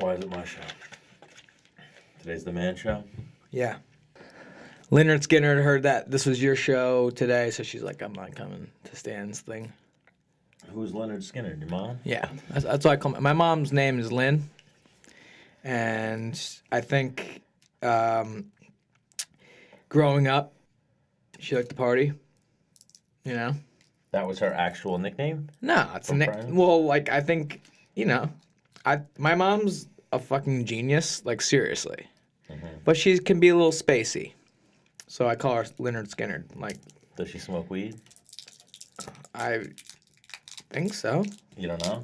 Why is it my show? Today's the man show? Yeah. Lynyrd Skynyrd heard that this was your show today, so she's like, I'm not coming to Stan's thing. Who's Lynyrd Skynyrd? Your mom? Yeah. That's what I call my mom's name is Lynn. And I think growing up, she liked to party, you know? That was her actual nickname? No, it's a nickname. Well, like, I think, you know, my mom's a fucking genius, like, seriously. Mm-hmm. But she can be a little spacey. So I call her Lynyrd Skynyrd. Like, does she smoke weed? I think so. You don't know?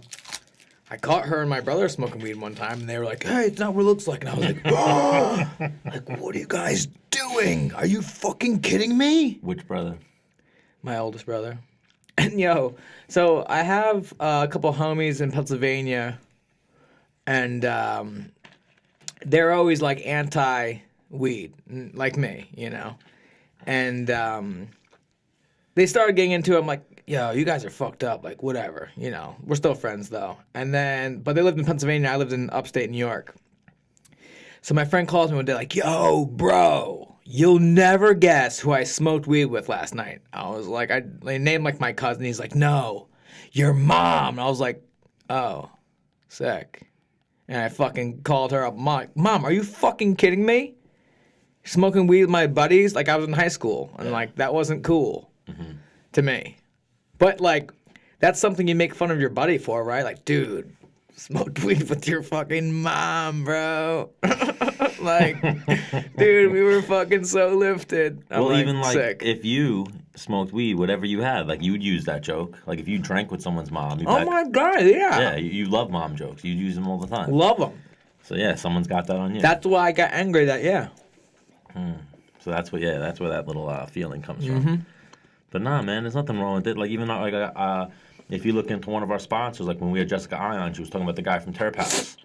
I caught her and my brother smoking weed one time, and they were like, hey, it's not what it looks like. And I was like, oh! Like, what are you guys doing? Are you fucking kidding me? Which brother? My oldest brother. And, yo, so I have a couple homies in Pennsylvania, and they're always, like, anti-weed, like me, you know? And they started getting into it. I'm like, yo, you guys are fucked up, like, whatever, you know. We're still friends, though. And then, but they lived in Pennsylvania, I lived in upstate New York. So my friend calls me one day like, yo, bro, you'll never guess who I smoked weed with last night. I was like, I named, like, my cousin. He's like, no, your mom. And I was like, oh, sick. And I fucking called her up. Mom, are you fucking kidding me? Smoking weed with my buddies? Like, I was in high school. And, like, that wasn't cool to me. But, like, that's something you make fun of your buddy for, right? Like, dude, smoked weed with your fucking mom, bro. Like, dude, we were fucking so lifted. I'm well, like, even, like, sick. if you smoked weed, whatever you had, like, you would use that joke. Like, if you drank with someone's mom. Oh, my God, yeah. Yeah, you love mom jokes. You use them all the time. Love them. So, yeah, someone's got that on you. That's why I got angry that, yeah. So that's where that little feeling comes from. But nah, man, there's nothing wrong with it. Like, even like if you look into one of our sponsors, like when we had Jessica Ion, she was talking about the guy from Terp House.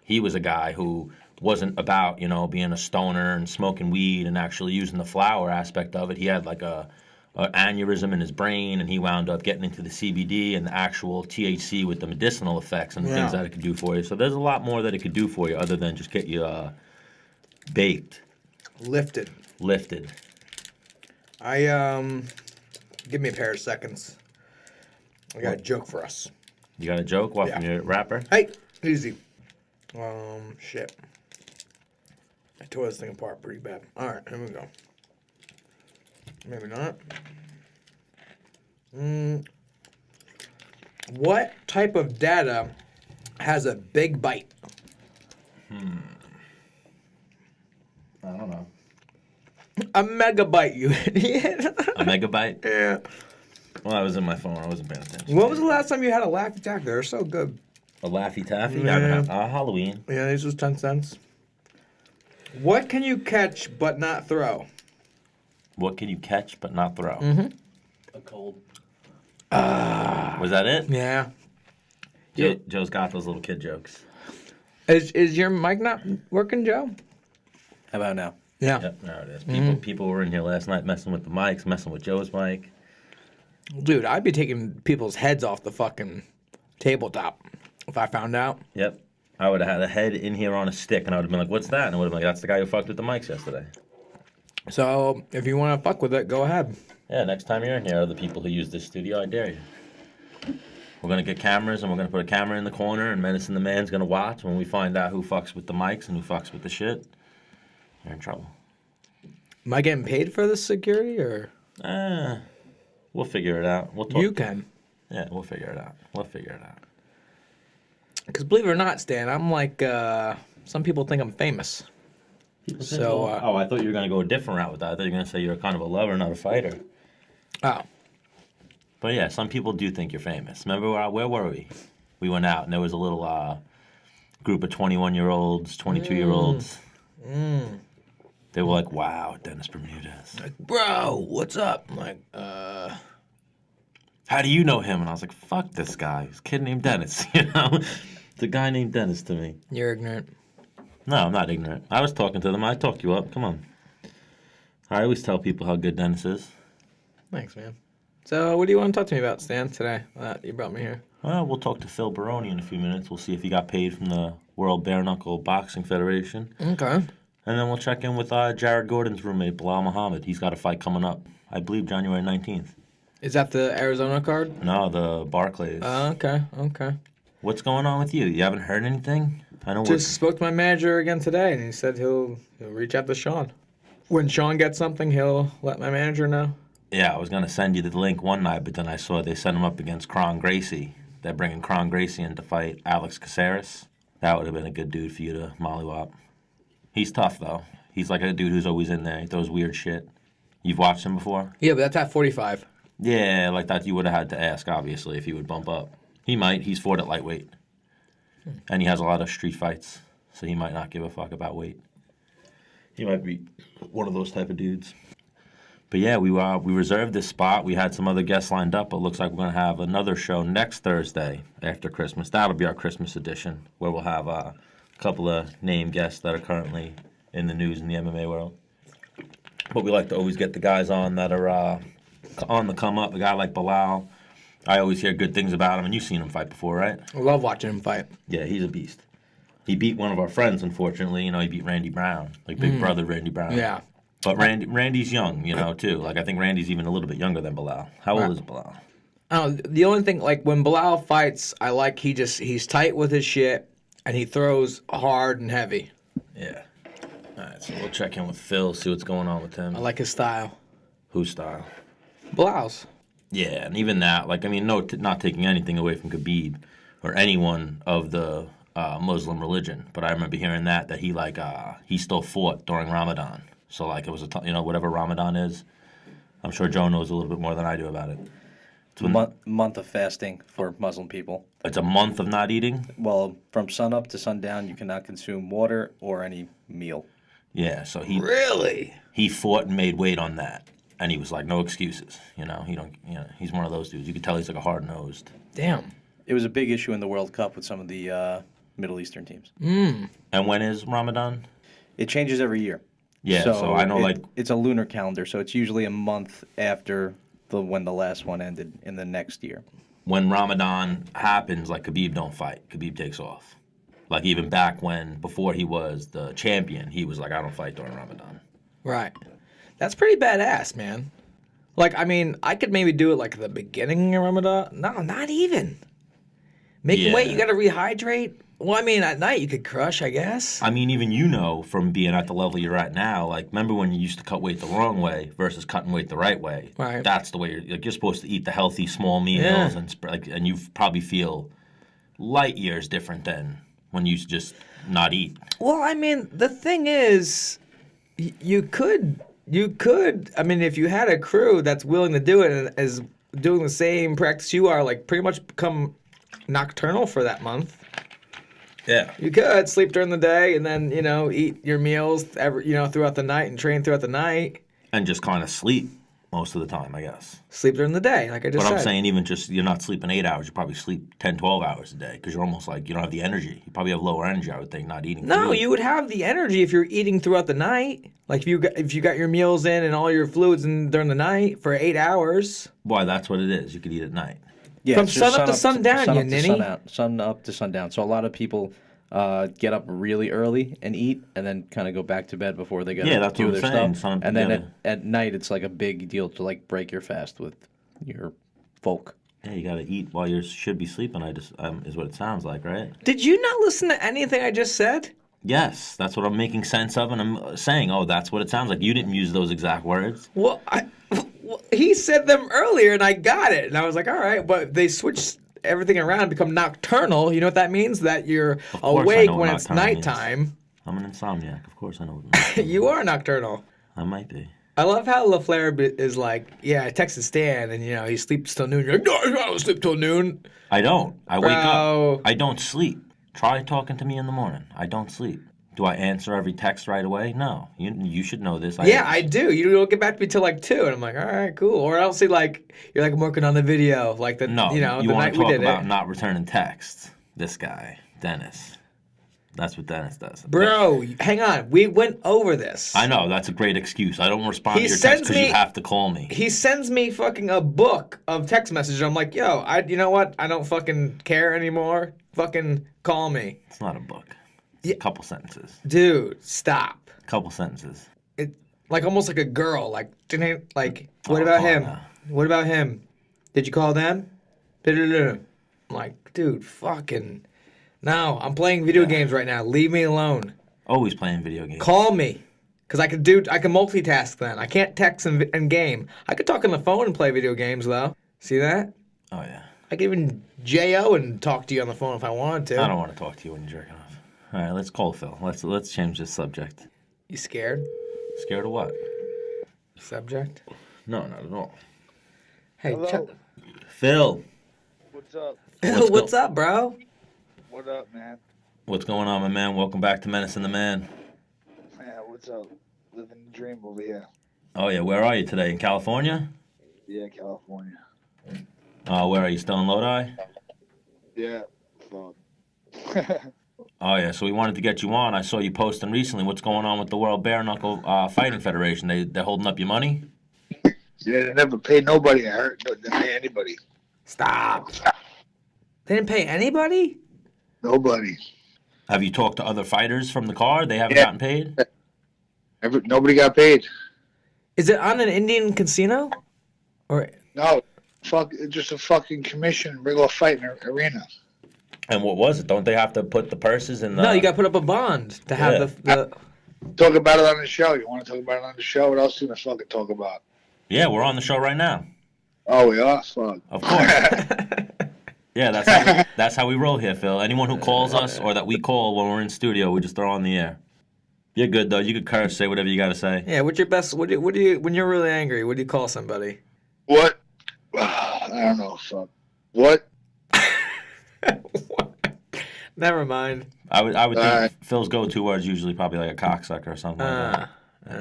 He was a guy who wasn't about, you know, being a stoner and smoking weed and actually using the flower aspect of it. He had like a aneurysm in his brain, and he wound up getting into the CBD and the actual THC with the medicinal effects and the things that it could do for you. So there's a lot more that it could do for you other than just get you baked. Lifted. Give me a pair of seconds. I got a joke for us. You got a joke? What, from your rapper? Hey, easy. Shit. I tore this thing apart pretty bad. All right, here we go. Maybe not. What type of data has a big bite? I don't know. A megabyte, you idiot. A megabyte? Yeah. Well, I was in my phone. I wasn't paying attention. When was the last time you had a Laffy Taffy? They're so good. A Laffy Taffy? Yeah. Halloween. Yeah, these was 10 cents. What can you catch but not throw? What can you catch but not throw? A cold. Was that it? Yeah. Joe's got those little kid jokes. Is your mic not working, Joe? How about now? Yeah. Yep, there it is. People were in here last night messing with the mics, messing with Joe's mic. Dude, I'd be taking people's heads off the fucking tabletop if I found out. Yep. I would have had a head in here on a stick, and I would have been like, what's that? And I would have been like, that's the guy who fucked with the mics yesterday. So, if you want to fuck with it, go ahead. Yeah, next time you're in here, other people who use this studio, I dare you. We're going to get cameras, and we're going to put a camera in the corner, and Menace and the Man's going to watch. When we find out who fucks with the mics and who fucks with the shit, you're in trouble. Am I getting paid for this security, or? We'll figure it out. We'll talk. You can. Yeah, we'll figure it out. Because believe it or not, Stan, I'm like, some people think I'm famous. So, I thought you were going to go a different route with that. I thought you were going to say you're kind of a lover, not a fighter. Oh. But yeah, some people do think you're famous. Remember, where were we? We went out, and there was a little group of 21-year-olds, 22-year-olds. They were like, wow, Dennis Bermudez. Like, bro, what's up? I'm like, how do you know him? And I was like, fuck this guy. He's a kid named Dennis, you know? It's a guy named Dennis to me. You're ignorant. No, I'm not ignorant. I was talking to them. I talked you up. Come on. I always tell people how good Dennis is. Thanks, man. So, what do you want to talk to me about, Stan, today? You brought me here. Well, we'll talk to Phil Baroni in a few minutes. We'll see if he got paid from the World Bare Knuckle Boxing Federation. Okay. And then we'll check in with Jared Gordon's roommate, Belal Muhammad. He's got a fight coming up, I believe January 19th. Is that the Arizona card? No, the Barclays. Okay. What's going on with you? You haven't heard anything? I know Just spoke to my manager again today, and he said he'll reach out to Sean. When Sean gets something, he'll let my manager know. Yeah, I was going to send you the link one night, but then I saw they sent him up against Kron Gracie. They're bringing Kron Gracie in to fight Alex Caceres. That would have been a good dude for you to mollywop. He's tough, though. He's like a dude who's always in there. He throws weird shit. You've watched him before? Yeah, but that's at 45. Yeah, like that you would have had to ask, obviously, if he would bump up. He might. He's fought at lightweight. And he has a lot of street fights, so he might not give a fuck about weight. He might be one of those type of dudes. But yeah, we reserved this spot. We had some other guests lined up, but it looks like we're going to have another show next Thursday after Christmas. That'll be our Christmas edition, where we'll have a couple of named guests that are currently in the news in the MMA world. But we like to always get the guys on that are on the come up. A guy like Belal, I always hear good things about him, and you've seen him fight before, right? I love watching him fight. Yeah, he's a beast. He beat one of our friends, unfortunately. You know, he beat Randy Brown, like big brother Randy Brown. Yeah. But Randy's young, you know, too. Like, I think Randy's even a little bit younger than Belal. How old is Belal? The only thing, like, when Belal fights, I like he's tight with his shit, and he throws hard and heavy. Yeah. All right, so we'll check in with Phil, see what's going on with him. I like his style. Whose style? Belal's. Yeah, and even that, like, I mean, not taking anything away from Khabib or anyone of the Muslim religion, but I remember hearing that he still fought during Ramadan. So, like, it was whatever Ramadan is. I'm sure Joe knows a little bit more than I do about it. Month of fasting for Muslim people. It's a month of not eating? Well, from sunup to sundown, you cannot consume water or any meal. Yeah, so Really? he fought and made weight on that. And he was like, no excuses. He's one of those dudes. You could tell he's like a hard-nosed. Damn. It was a big issue in the World Cup with some of the Middle Eastern teams. And when is Ramadan? It changes every year. Yeah, so I know, it's a lunar calendar, so it's usually a month after when the last one ended in the next year. When Ramadan happens, like, Khabib don't fight. Khabib takes off. Like, even back before he was the champion, he was like, I don't fight during Ramadan. Right. That's pretty badass, man. Like, I mean, I could maybe do it, like, at the beginning of Ramadan. No, not even. Making weight, you got to rehydrate. Well, I mean, at night you could crush, I guess. I mean, even from being at the level you're at now, like, remember when you used to cut weight the wrong way versus cutting weight the right way? Right. That's the way you're supposed to eat the healthy small meals, and you probably feel light years different than when you used to just not eat. Well, I mean, the thing is, you could, I mean, if you had a crew that's willing to do it and is doing the same practice you are, like, pretty much become nocturnal for that month. Yeah. You could sleep during the day and then, eat your meals throughout the night and train throughout the night. And just kind of sleep most of the time, I guess. Sleep during the day, like I just said. But I'm saying even just you're not sleeping 8 hours, you probably sleep 10, 12 hours a day because you're almost like you don't have the energy. You probably have lower energy, I would think, not eating. No, food. you would have the energy if you're eating throughout the night. Like if you got your meals in and all your fluids in during the night for 8 hours. Boy, that's what it is. You could eat at night. Yeah, From sun up to sundown, you ninny. Sun up to sundown. So a lot of people get up really early and eat, and then kind of go back to bed before they go to do their stuff. And then at night, it's like a big deal to like break your fast with your folk. Yeah, you got to eat while you should be sleeping. Is what it sounds like, right? Did you not listen to anything I just said? Yes, that's what I'm making sense of, and I'm saying, oh, that's what it sounds like. You didn't use those exact words. Well, he said them earlier, and I got it, and I was like, all right, but they switched everything around and become nocturnal. You know what that means? That you're awake when it's nighttime. Means. I'm an insomniac. Of course I know what it You are nocturnal. I might be. I love how LaFleur is like, yeah, I texted Stan, and, he sleeps till noon. You're like, no, I don't sleep till noon. I don't. I wake up. I don't sleep. Try talking to me in the morning. I don't sleep. Do I answer every text right away? No. You should know this. I do. You don't get back to me till like 2, and I'm like, all right, cool. Or I'll see like you're like I'm working on the video, like the no. The you want night to we talk did about it. not returning texts. This guy, Dennis. That's what Dennis does. Bro, hang on. We went over this. I know. That's a great excuse. I don't respond to your text because you have to call me. He sends me fucking a book of text messages. I'm like, yo, you know what? I don't fucking care anymore. Fucking call me. It's not a book. A couple sentences. Dude, stop. Couple sentences. It like almost like a girl. Like what about him? No. What about him? Did you call them? I'm like, dude, fucking. No, I'm playing video games right now. Leave me alone. Always playing video games. Call me. Because I can multitask then. I can't text and game. I could talk on the phone and play video games, though. See that? Oh, yeah. I could even J.O. and talk to you on the phone if I wanted to. I don't want to talk to you when you're jerking off. All right, let's call Phil. Let's change this subject. You scared? Scared of what? Subject? No, not at all. Hey, Hello. Phil. What's up? Phil, what's up, bro? What up, man? What's going on, my man? Welcome back to Menace and the Man. Yeah, what's up? Living the dream over here. Oh, yeah. Where are you today? In California? Yeah, California. Where are you? Still in Lodi? Yeah, fuck. Oh, yeah. So we wanted to get you on. I saw you posting recently. What's going on with the World Bare Knuckle Fighting Federation? They're holding up your money? Yeah, they never pay nobody. I heard they didn't pay anybody. Stop. They didn't pay anybody? Nobody. Have you talked to other fighters from the card? They haven't Yeah. gotten paid? Nobody got paid. Is it on an Indian casino? Or No, just a fucking commission, regular fighting arena. And what was it? Don't they have to put the purses in the... No, you got to put up a bond to have the Talk about it on the show. You want to talk about it on the show? What else do you want to fucking talk about? Yeah, we're on the show right now. Oh, we are? Fuck. Of course. Yeah, that's how we roll here, Phil. Anyone who calls us or that we call when we're in studio, we just throw on the air. You're good, though. You could curse, say whatever you got to say. Yeah, what's your best... What do you... When you're really angry, what do you call somebody? What? I don't know. Fuck. What? Never mind. I would think Phil's go-to word is usually probably like a cocksucker or something like that.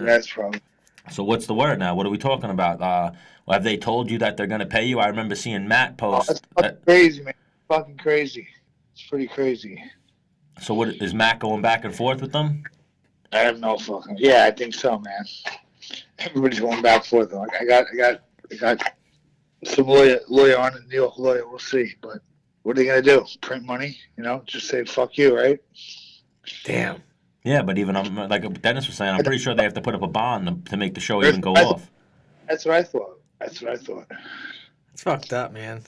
That's probably. So what's the word now? What are we talking about? Have they told you that they're going to pay you? I remember seeing Matt post. That's fucking crazy, man. Fucking crazy. It's pretty crazy. So what is Matt going back and forth with them? I have no fucking. Yeah, I think so, man. Everybody's going back and forth. Like, I got some lawyer on it, New York lawyer. We'll see. But what are they gonna do? Print money? You know, just say fuck you, right? Damn. Yeah, but even like Dennis was saying, I'm pretty sure they have to put up a bond to make the show even go off. That's what I thought. It's fucked up, man.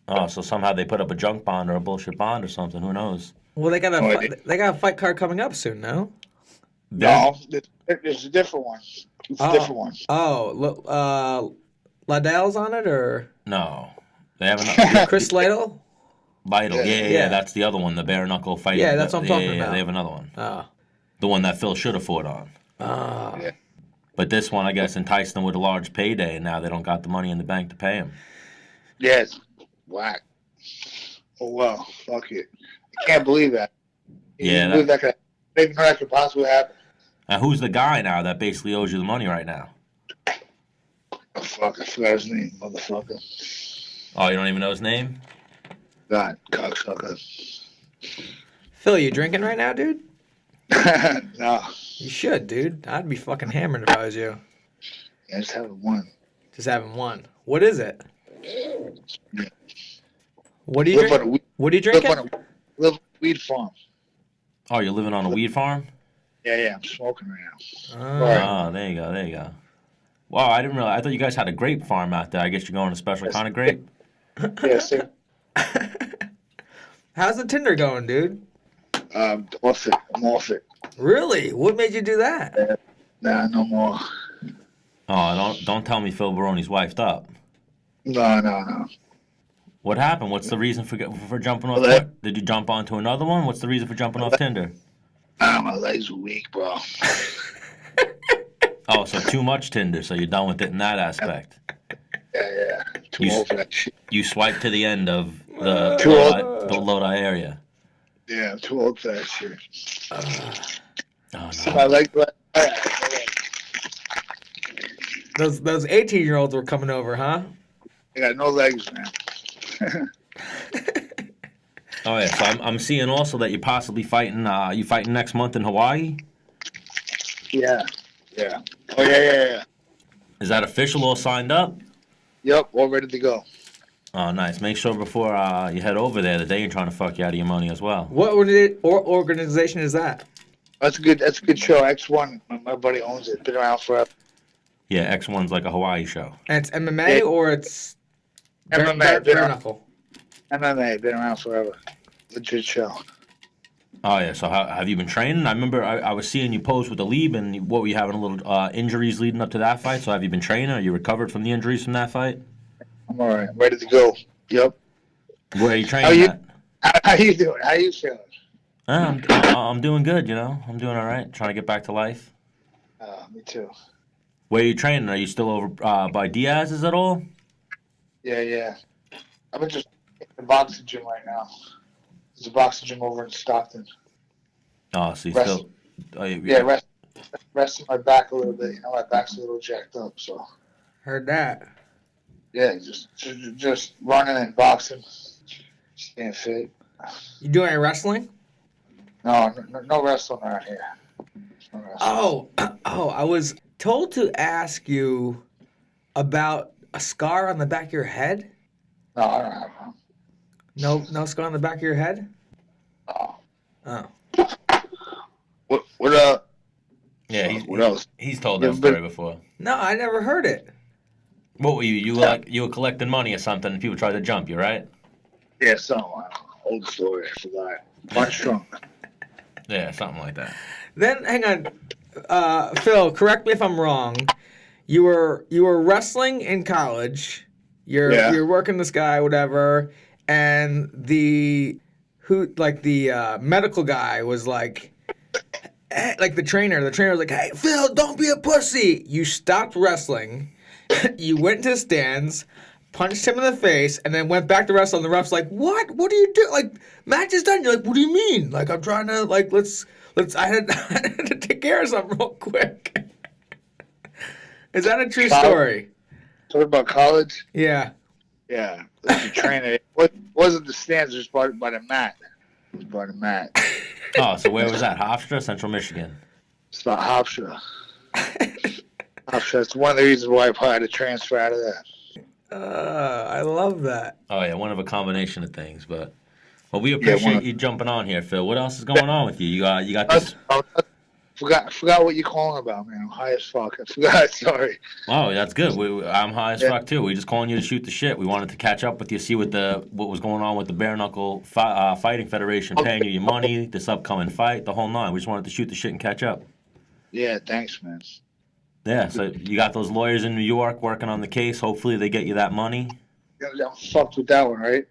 Oh, so somehow they put up a junk bond or a bullshit bond or something. Who knows? Well, they got a fight card coming up soon, no? No, there's a different one. It's a different one. Oh, Liddell's on it, or no? They haven't. Chris Lytle? Vital, yeah. That's the other one, the bare knuckle fight. Yeah, that's what I'm talking about. They have another one. Oh. The one that Phil should have fought on. Oh. Yeah. But this one, I guess, enticed them with a large payday, and now they don't got the money in the bank to pay him. Yeah, it's whack. Oh well, fuck it. I can't believe that. Yeah, I didn't know that could possibly happen. And who's the guy now that basically owes you the money right now? Oh, fuck, I forgot his name, motherfucker. Oh, you don't even know his name? God, cocksucker. Phil, you drinking right now, dude? No. You should, dude. I'd be fucking hammered if I was you. Yeah, just having one. Just having one. What is it? Yeah. What are you drinking? What are you drinking? Live on a weed farm. Oh, you're living on a weed farm? Yeah, I'm smoking right now. Oh, there you go. Wow, I didn't realize. I thought you guys had a grape farm out there. I guess you're going a special kind of grape? Yeah, same. How's the Tinder going, dude? I'm off it. Really? What made you do that? Nah, no more. Oh, don't tell me Phil Baroni's wifed up. No. What happened? What's the reason for jumping off? Did you jump onto another one? What's the reason for jumping off Tinder? My legs are weak, bro. Oh, so too much Tinder, so you're done with it in that aspect. Yeah. Too old for that shit. You swipe to the end of the Lodi area. Yeah, I'm too old for that shit. Oh, See no. my legs. Those 18-year-olds were coming over, huh? I got no legs, man. Oh yeah, so I'm seeing also that you're possibly fighting. You fighting next month in Hawaii? Yeah. Oh yeah. Is that official? All signed up? Yep, all ready to go. Oh, nice. Make sure before you head over there that they ain't trying to fuck you out of your money as well. What organization is that? That's a good show. X1, my buddy owns it. Been around forever. Yeah, X1's like a Hawaii show. And it's MMA or it's MMA? Bare knuckle. MMA, been around forever. Legit show. Oh, yeah. So have you been training? I remember I was seeing you post with the Lieb, and what were you having a little injuries leading up to that fight? So have you been training? Are you recovered from the injuries from that fight? I'm all right. I'm ready to go. Yep. Where are you training at? How you doing? How you feeling? I'm doing good, you know. I'm doing all right. Trying to get back to life. Me too. Where are you training? Are you still over by Diaz's at all? Yeah. I'm just in the boxing gym right now. There's a boxing gym over in Stockton. Oh, so you still... Oh, resting my back a little bit. You know, my back's a little jacked up, so... Heard that. Yeah, just running and boxing. Staying fit. You doing any wrestling? No wrestling around here. No wrestling. Oh, I was told to ask you about a scar on the back of your head. No, I don't have one. No scar on the back of your head? Oh. Oh. What Yeah, what else? He's told that story before. No, I never heard it. What were you? You were collecting money or something, and people tried to jump you, right? Yeah, old story. I forgot. Punch drunk. Yeah, something like that. Then hang on, Phil. Correct me if I'm wrong. You were wrestling in college. You're working this guy, whatever, and the medical guy was like the trainer. The trainer was like, "Hey, Phil, don't be a pussy." You stopped wrestling. You went to the stands, punched him in the face, and then went back to wrestle. And the ref's like, "What? What do you do? Like, match is done." You're like, "What do you mean? Like, I'm trying to let's. I had to take care of something real quick." Is that a true story? Talking about college? Yeah. Yeah. The trainer. It wasn't the stands, it was by the mat. It was by the mat. Oh, so where was that? Hofstra, Central Michigan. It's about Hofstra. That's one of the reasons why I probably had to transfer out of that. I love that. Oh, yeah, one of a combination of things. But we appreciate you jumping on here, Phil. What else is going on with you? You got this... Forgot what you're calling about, man. I'm high as fuck. I forgot. Sorry. Oh, that's good. I'm high as fuck too. We're just calling you to shoot the shit. We wanted to catch up with you, see what was going on with the Bare Knuckle Fighting Federation paying you your money, this upcoming fight, the whole nine. We just wanted to shoot the shit and catch up. Yeah, thanks, man. Yeah, so you got those lawyers in New York working on the case. Hopefully they get you that money. I'm fucked with that one, right?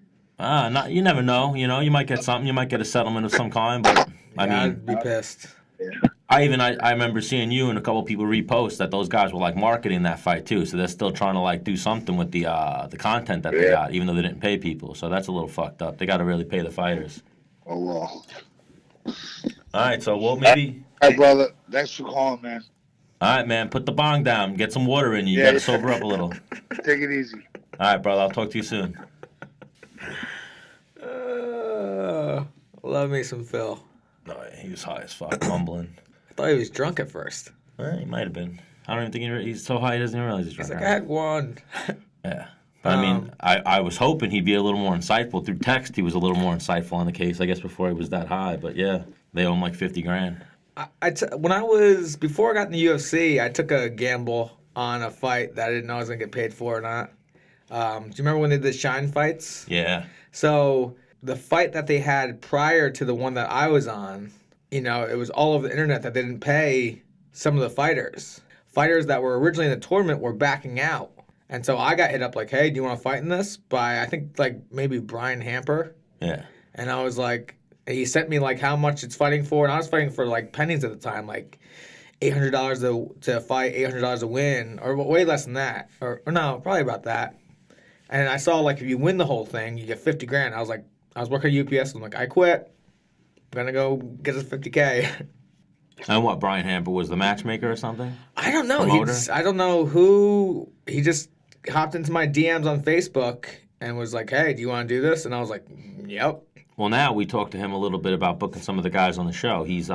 You never know. You know, you might get something. You might get a settlement of some kind. But I'd be pissed. Yeah. I remember seeing you and a couple people repost that those guys were like marketing that fight too. So they're still trying to like do something with the content that they got, even though they didn't pay people. So that's a little fucked up. They got to really pay the fighters. Oh well. All right, so we'll maybe. All right, brother. Thanks for calling, man. All right, man. Put the bong down. Get some water in you. You got to sober up a little. Take it easy. All right, brother. I'll talk to you soon. Love me some Phil. No, he was high as fuck, mumbling. I thought he was drunk at first. He might have been. I don't even think he's so high he doesn't even realize he's drunk. He's like, I had one. Yeah. But I mean, I was hoping he'd be a little more insightful. Through text, he was a little more insightful on the case, I guess, before he was that high. But yeah, they owe him like $50,000. Before I got in the UFC, I took a gamble on a fight that I didn't know I was going to get paid for or not. Do you remember when they did Shine fights? Yeah. So the fight that they had prior to the one that I was on, you know, it was all over the internet that they didn't pay some of the fighters. Fighters that were originally in the tournament were backing out. And so I got hit up like, hey, do you want to fight in this? By, I think, like, maybe Brian Hamper. Yeah. And I was like, he sent me, like, how much it's fighting for. And I was fighting for, like, pennies at the time, like $800 to fight, $800 to win, or way less than that. Or no, probably about that. And I saw, like, if you win the whole thing, you get $50,000. I was like, I was working at UPS. I'm like, I quit. I'm going to go get us $50K. And what, Brian Hamper was the matchmaker or something? I don't know. I don't know who. He just hopped into my DMs on Facebook and was like, hey, do you want to do this? And I was like, yep. Well, now we talked to him a little bit about booking some of the guys on the show. He's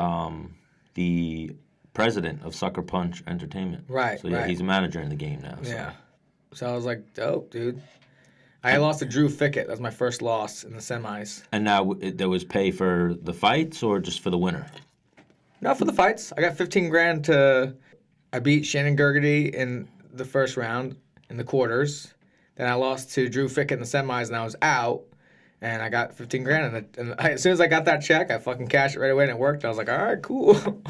the president of Sucker Punch Entertainment. Right. So, yeah, he's a manager in the game now. So. Yeah. So I was like, dope, dude. I lost to Drew Fickett. That was my first loss in the semis. And now there was pay for the fights or just for the winner? No, for the fights. I got 15 grand to. I beat Shannon Gergety in the first round in the quarters. Then I lost to Drew Fickett in the semis, and I was out. And I got 15 grand. As soon as I got that check, I fucking cashed it right away, and it worked. I was like, all right, cool.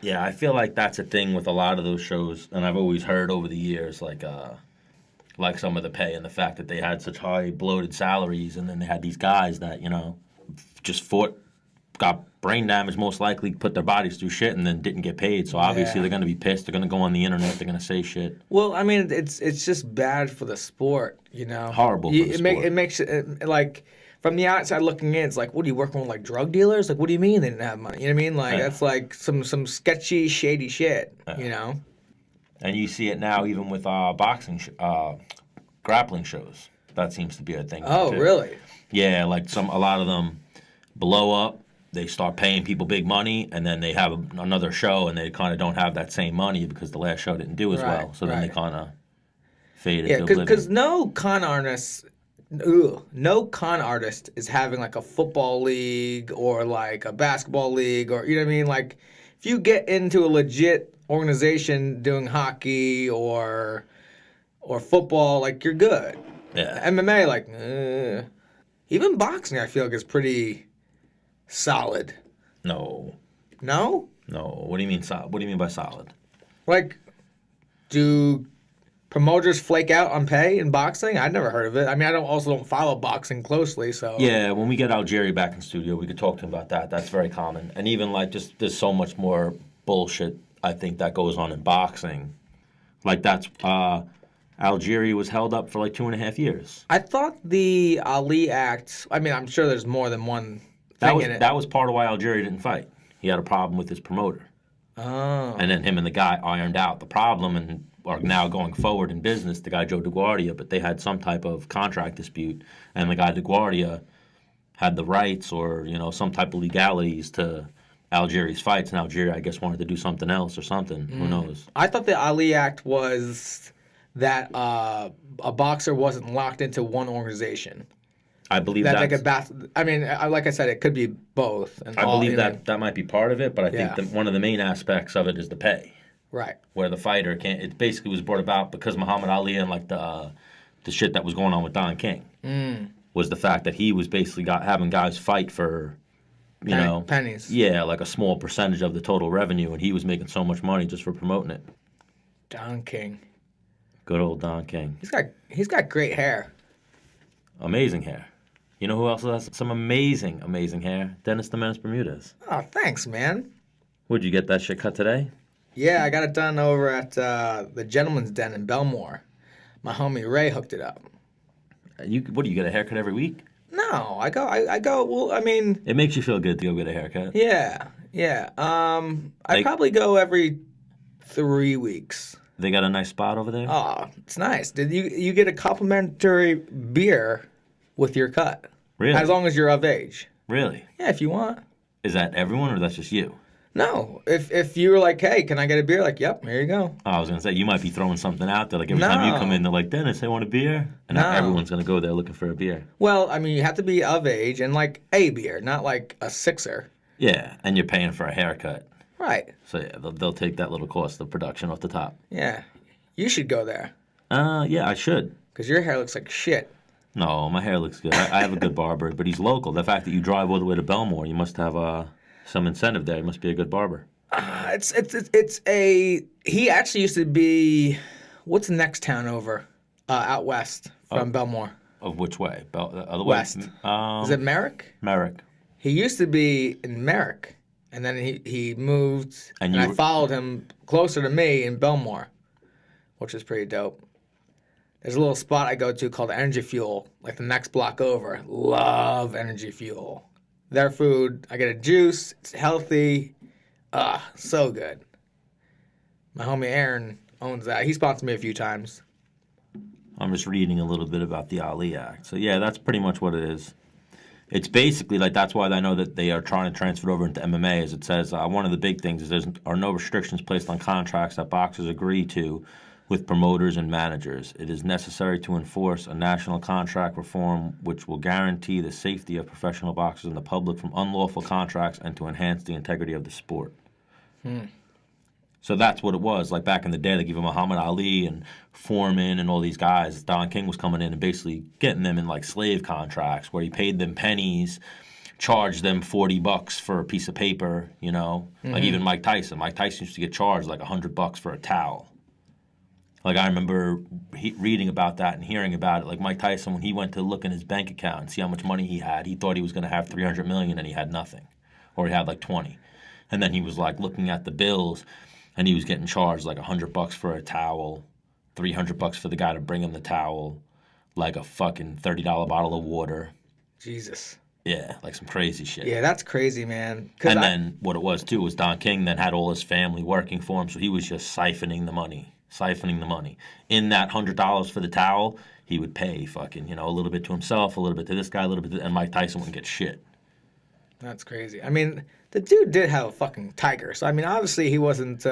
Yeah, I feel like that's a thing with a lot of those shows, and I've always heard over the years, like some of the pay and the fact that they had such high bloated salaries, and then they had these guys that, just fought, got brain damage most likely, put their bodies through shit, and then didn't get paid. So obviously they're going to be pissed. They're going to go on the internet. They're going to say shit. Well, I mean, it's just bad for the sport, Horrible for the sport. It makes it, like, from the outside looking in, it's like, what, are you working with, like, drug dealers? Like, what do you mean they didn't have money? You know what I mean? Like, that's, like, some sketchy, shady shit, And you see it now even with boxing, grappling shows. That seems to be a thing. Oh, too. Really? Yeah, like a lot of them blow up. They start paying people big money, and then they have another show, and they kind of don't have that same money because the last show didn't do as well. So then they kind of fade into oblivion. Because no con artist is having like a football league or like a basketball league, or you know what I mean. Like, if you get into a legit organization doing hockey or football, like, you're good. Yeah. MMA, like, even boxing, I feel like is pretty solid. No. No? No. What do you mean solid? What do you mean by solid? Like, do promoters flake out on pay in boxing? I've never heard of it. I mean, I don't follow boxing closely, so. Yeah, when we get Algieri back in studio, we could talk to him about that. That's very common. And even, like, just there's so much more bullshit, I think, that goes on in boxing. Like, that's, Algieri was held up for, like, 2.5 years. I thought the Ali Act, I mean, I'm sure there's more than one thing in it. That was part of why Algieri didn't fight. He had a problem with his promoter. Oh. And then him and the guy ironed out the problem and are now going forward in business, the guy Joe DeGuardia, but they had some type of contract dispute, and the guy DeGuardia had the rights or, some type of legalities to Algieri's fights, and Algieri, I guess, wanted to do something else or something. Who knows? I thought the Ali Act was that a boxer wasn't locked into one organization. I believe that they could I mean, like I said, it could be both. And I believe that might be part of it, but I think one of the main aspects of it is the pay. Right. Where the fighter can't. It basically was brought about because Muhammad Ali and like the shit that was going on with Don King was the fact that he was basically having guys fight for, pennies. Yeah, like a small percentage of the total revenue, and he was making so much money just for promoting it. Don King. Good old Don King. He's got great hair. Amazing hair. You know who else has some amazing, amazing hair? Dennis the Menace Bermudez. Oh, thanks, man. Would you get that shit cut today? Yeah, I got it done over at the Gentleman's Den in Belmore. My homie Ray hooked it up. What do you get a haircut every week? No, I go. Well, I mean, it makes you feel good to go get a haircut. Yeah. I probably go every 3 weeks. They got a nice spot over there. Oh, it's nice. Did you get a complimentary beer with your cut? Really? As long as you're of age. Really? Yeah, if you want. Is that everyone or that's just you? No. If you were like, hey, can I get a beer? Like, yep, here you go. Oh, I was going to say, you might be throwing something out there. Like every time you come in, they're like, Dennis, I want a beer? And now everyone's going to go there looking for a beer. Well, I mean, you have to be of age and like a beer, not like a sixer. Yeah, and you're paying for a haircut. Right. So yeah, they'll take that little cost of production off the top. Yeah. You should go there. Yeah, I should. Because your hair looks like shit. No, my hair looks good. I have a good barber, but he's local. The fact that you drive all the way to Belmore, you must have some incentive there. He must be a good barber. He actually used to be, what's the next town over? Out west from Belmore. Of which way? Other west. Is it Merrick? Merrick. He used to be in Merrick, and then he moved, and I followed him closer to me in Belmore, which is pretty dope. There's a little spot I go to called Energy Fuel, like the next block over. Love Energy Fuel. Their food, I get a juice, it's healthy. So good. My homie Aaron owns that. He sponsored me a few times. I'm just reading a little bit about the Ali Act. So yeah, that's pretty much what it is. It's basically like that's why I know that they are trying to transfer it over into MMA. As it says, one of the big things is there are no restrictions placed on contracts that boxers agree to with promoters and managers. It is necessary to enforce a national contract reform which will guarantee the safety of professional boxers and the public from unlawful contracts and to enhance the integrity of the sport. So that's what it was. Like back in the day, they give him Muhammad Ali and Foreman and all these guys. Don King was coming in and basically getting them in like slave contracts where he paid them pennies, charged them $40 for a piece of paper, you know? Like even Mike Tyson. Mike Tyson used to get charged like $100 for a towel. Like, I remember reading about that and hearing about it. Like, Mike Tyson, when he went to look in his bank account and see how much money he had, he thought he was going to have $300 million and he had nothing. Or he had, like, 20. And then he was, like, looking at the bills and he was getting charged, like, $100 for a towel, $300 for the guy to bring him the towel, like a fucking $30 bottle of water. Jesus. Yeah, like some crazy shit. Yeah, that's crazy, man. And then what it was, too, was Don King then had all his family working for him, so he was just siphoning the money. In that $100 for the towel, he would pay fucking, you know, a little bit to himself, a little bit to this guy, a little bit to, and Mike Tyson wouldn't get shit. That's crazy. I mean, the dude did have a fucking tiger. So, I mean, obviously he wasn't...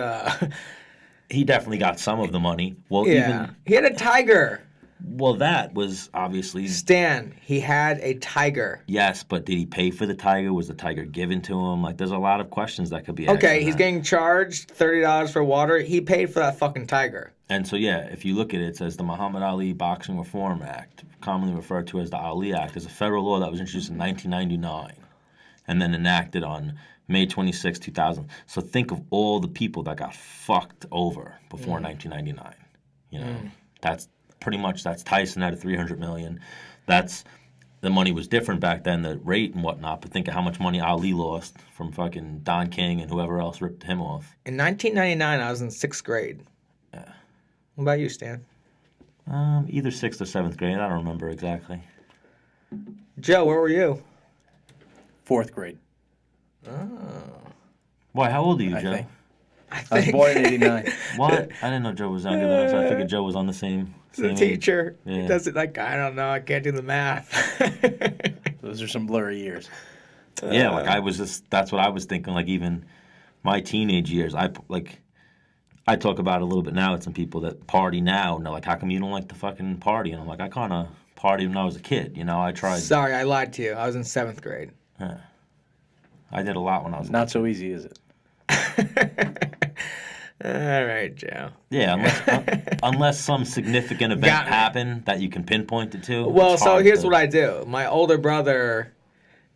He definitely got some of the money. Well, yeah. He had a tiger. Well, that was obviously... Stan, he had a tiger. Yes, but did he pay for the tiger? Was the tiger given to him? Like, there's a lot of questions that could be asked. Okay, he's getting charged $30 for water. He paid for that fucking tiger. And so, yeah, if you look at it, it says the Muhammad Ali Boxing Reform Act, commonly referred to as the Ali Act, is a federal law that was introduced in 1999 and then enacted on May 26, 2000. So think of all the people that got fucked over before 1999. You know, that's... Pretty much that's Tyson out of $300 million. That's the money was different back then, the rate and whatnot. But think of how much money Ali lost from fucking Don King and whoever else ripped him off. In 1999, I was in 6th grade. Yeah. What about you, Stan? Either 6th or 7th grade. I don't remember exactly. Joe, where were you? 4th grade. Oh. Why? How old are you, Joe? I was born in '89. What? I didn't know Joe was younger than us. I figured Joe was on the same. The teacher. Yeah. He does it like, I don't know, I can't do the math. Those are some blurry years. Yeah, like that's what I was thinking. Like even my teenage years, I talk about it a little bit now with some people that party now, and they're like, how come you don't like to fucking party? And I'm like, I kind of partied when I was a kid, you know? I tried. Sorry, I lied to you. I was in 7th grade. Yeah. I did a lot when I was Not so easy, is it? All right, Joe. Yeah, unless some significant event happened that you can pinpoint it to. Well, so here's what I do. My older brother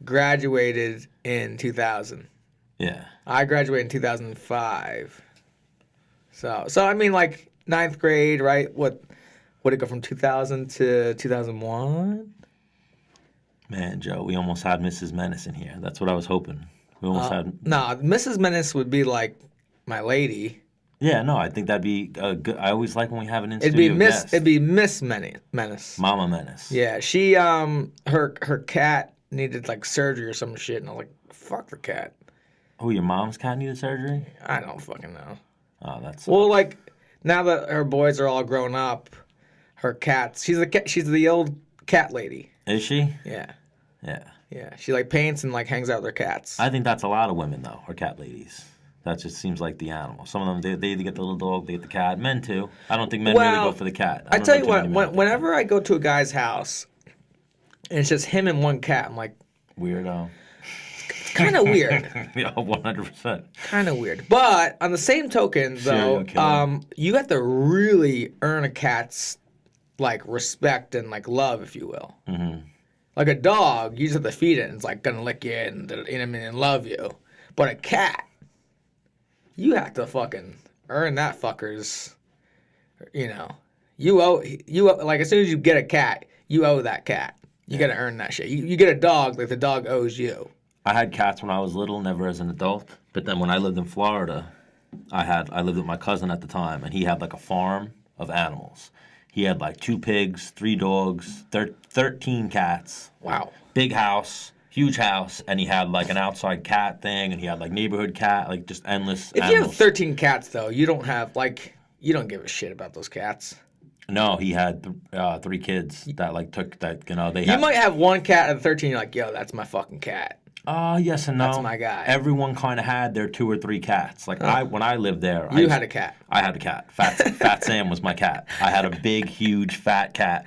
graduated in 2000. Yeah. I graduated in 2005. So I mean, like 9th grade, right? What would it go from 2000 to 2001? Man, Joe, we almost had Mrs. Menace in here. That's what I was hoping. We almost had. No, Mrs. Menace would be like my lady. Yeah, no, I think that'd be good. I always like when we have an in-studio guest. It'd be Miss Menace. Mama Menace. Yeah, she her cat needed like surgery or some shit, and I'm like, fuck the cat. Oh, your mom's cat needed surgery? I don't fucking know. Oh, that's. Well, like now that her boys are all grown up, her cats. She's the old cat lady. Is she? Yeah. Yeah. Yeah, she like paints and like hangs out with her cats. I think that's a lot of women though, or cat ladies. That just seems like the animal. Some of them, they either get the little dog, they get the cat. Men too. I don't think men really go for the cat. I tell you what, whenever I go to a guy's house, and it's just him and one cat, I'm like, weirdo. It's kind of weird. Yeah, 100%. Kind of weird. But on the same token, though, you have to really earn a cat's like respect and like love, if you will. Mm-hmm. Like a dog, you just have to feed it, and it's like gonna lick you and and love you. But a cat, you have to fucking earn that fucker's. You owe like as soon as you get a cat, you owe that cat. You gotta earn that shit. You get a dog, like the dog owes you. I had cats when I was little, never as an adult. But then when I lived in Florida, I lived with my cousin at the time, and he had like a farm of animals. He had like 2 pigs, 3 dogs, 13 cats. Wow. Big house, huge house, and he had like an outside cat thing, and he had like neighborhood cat, like just endless If animals. you have 13 cats, though, you don't give a shit about those cats. No, he had 3 kids that like took that, they You might have one cat out of 13, you're like, yo, that's my fucking cat. Yes and no. That's my guy. Everyone kind of had their 2 or 3 cats. Like when I lived there, you had a cat. I had a cat. Fat Sam was my cat. I had a big, huge, fat cat.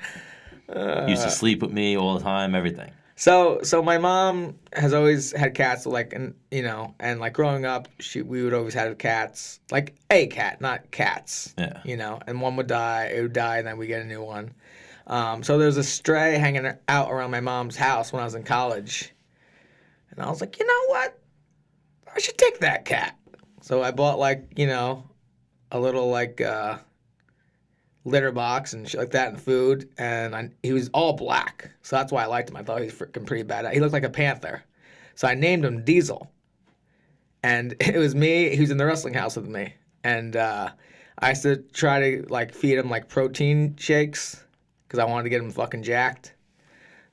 He used to sleep with me all the time. Everything. So my mom has always had cats, like, and and like growing up, we would always have cats, like a cat, not cats. Yeah. And one would die, it would die, and then we get a new one. So there's a stray hanging out around my mom's house when I was in college, and I was like, you know what? I should take that cat. So I bought like a little like litter box and shit like that and food, and he was all black, so that's why I liked him. I thought he was freaking pretty bad. He looked like a panther, so I named him Diesel. And it was me. He was in the wrestling house with me, and I used to try to like feed him like protein shakes because I wanted to get him fucking jacked,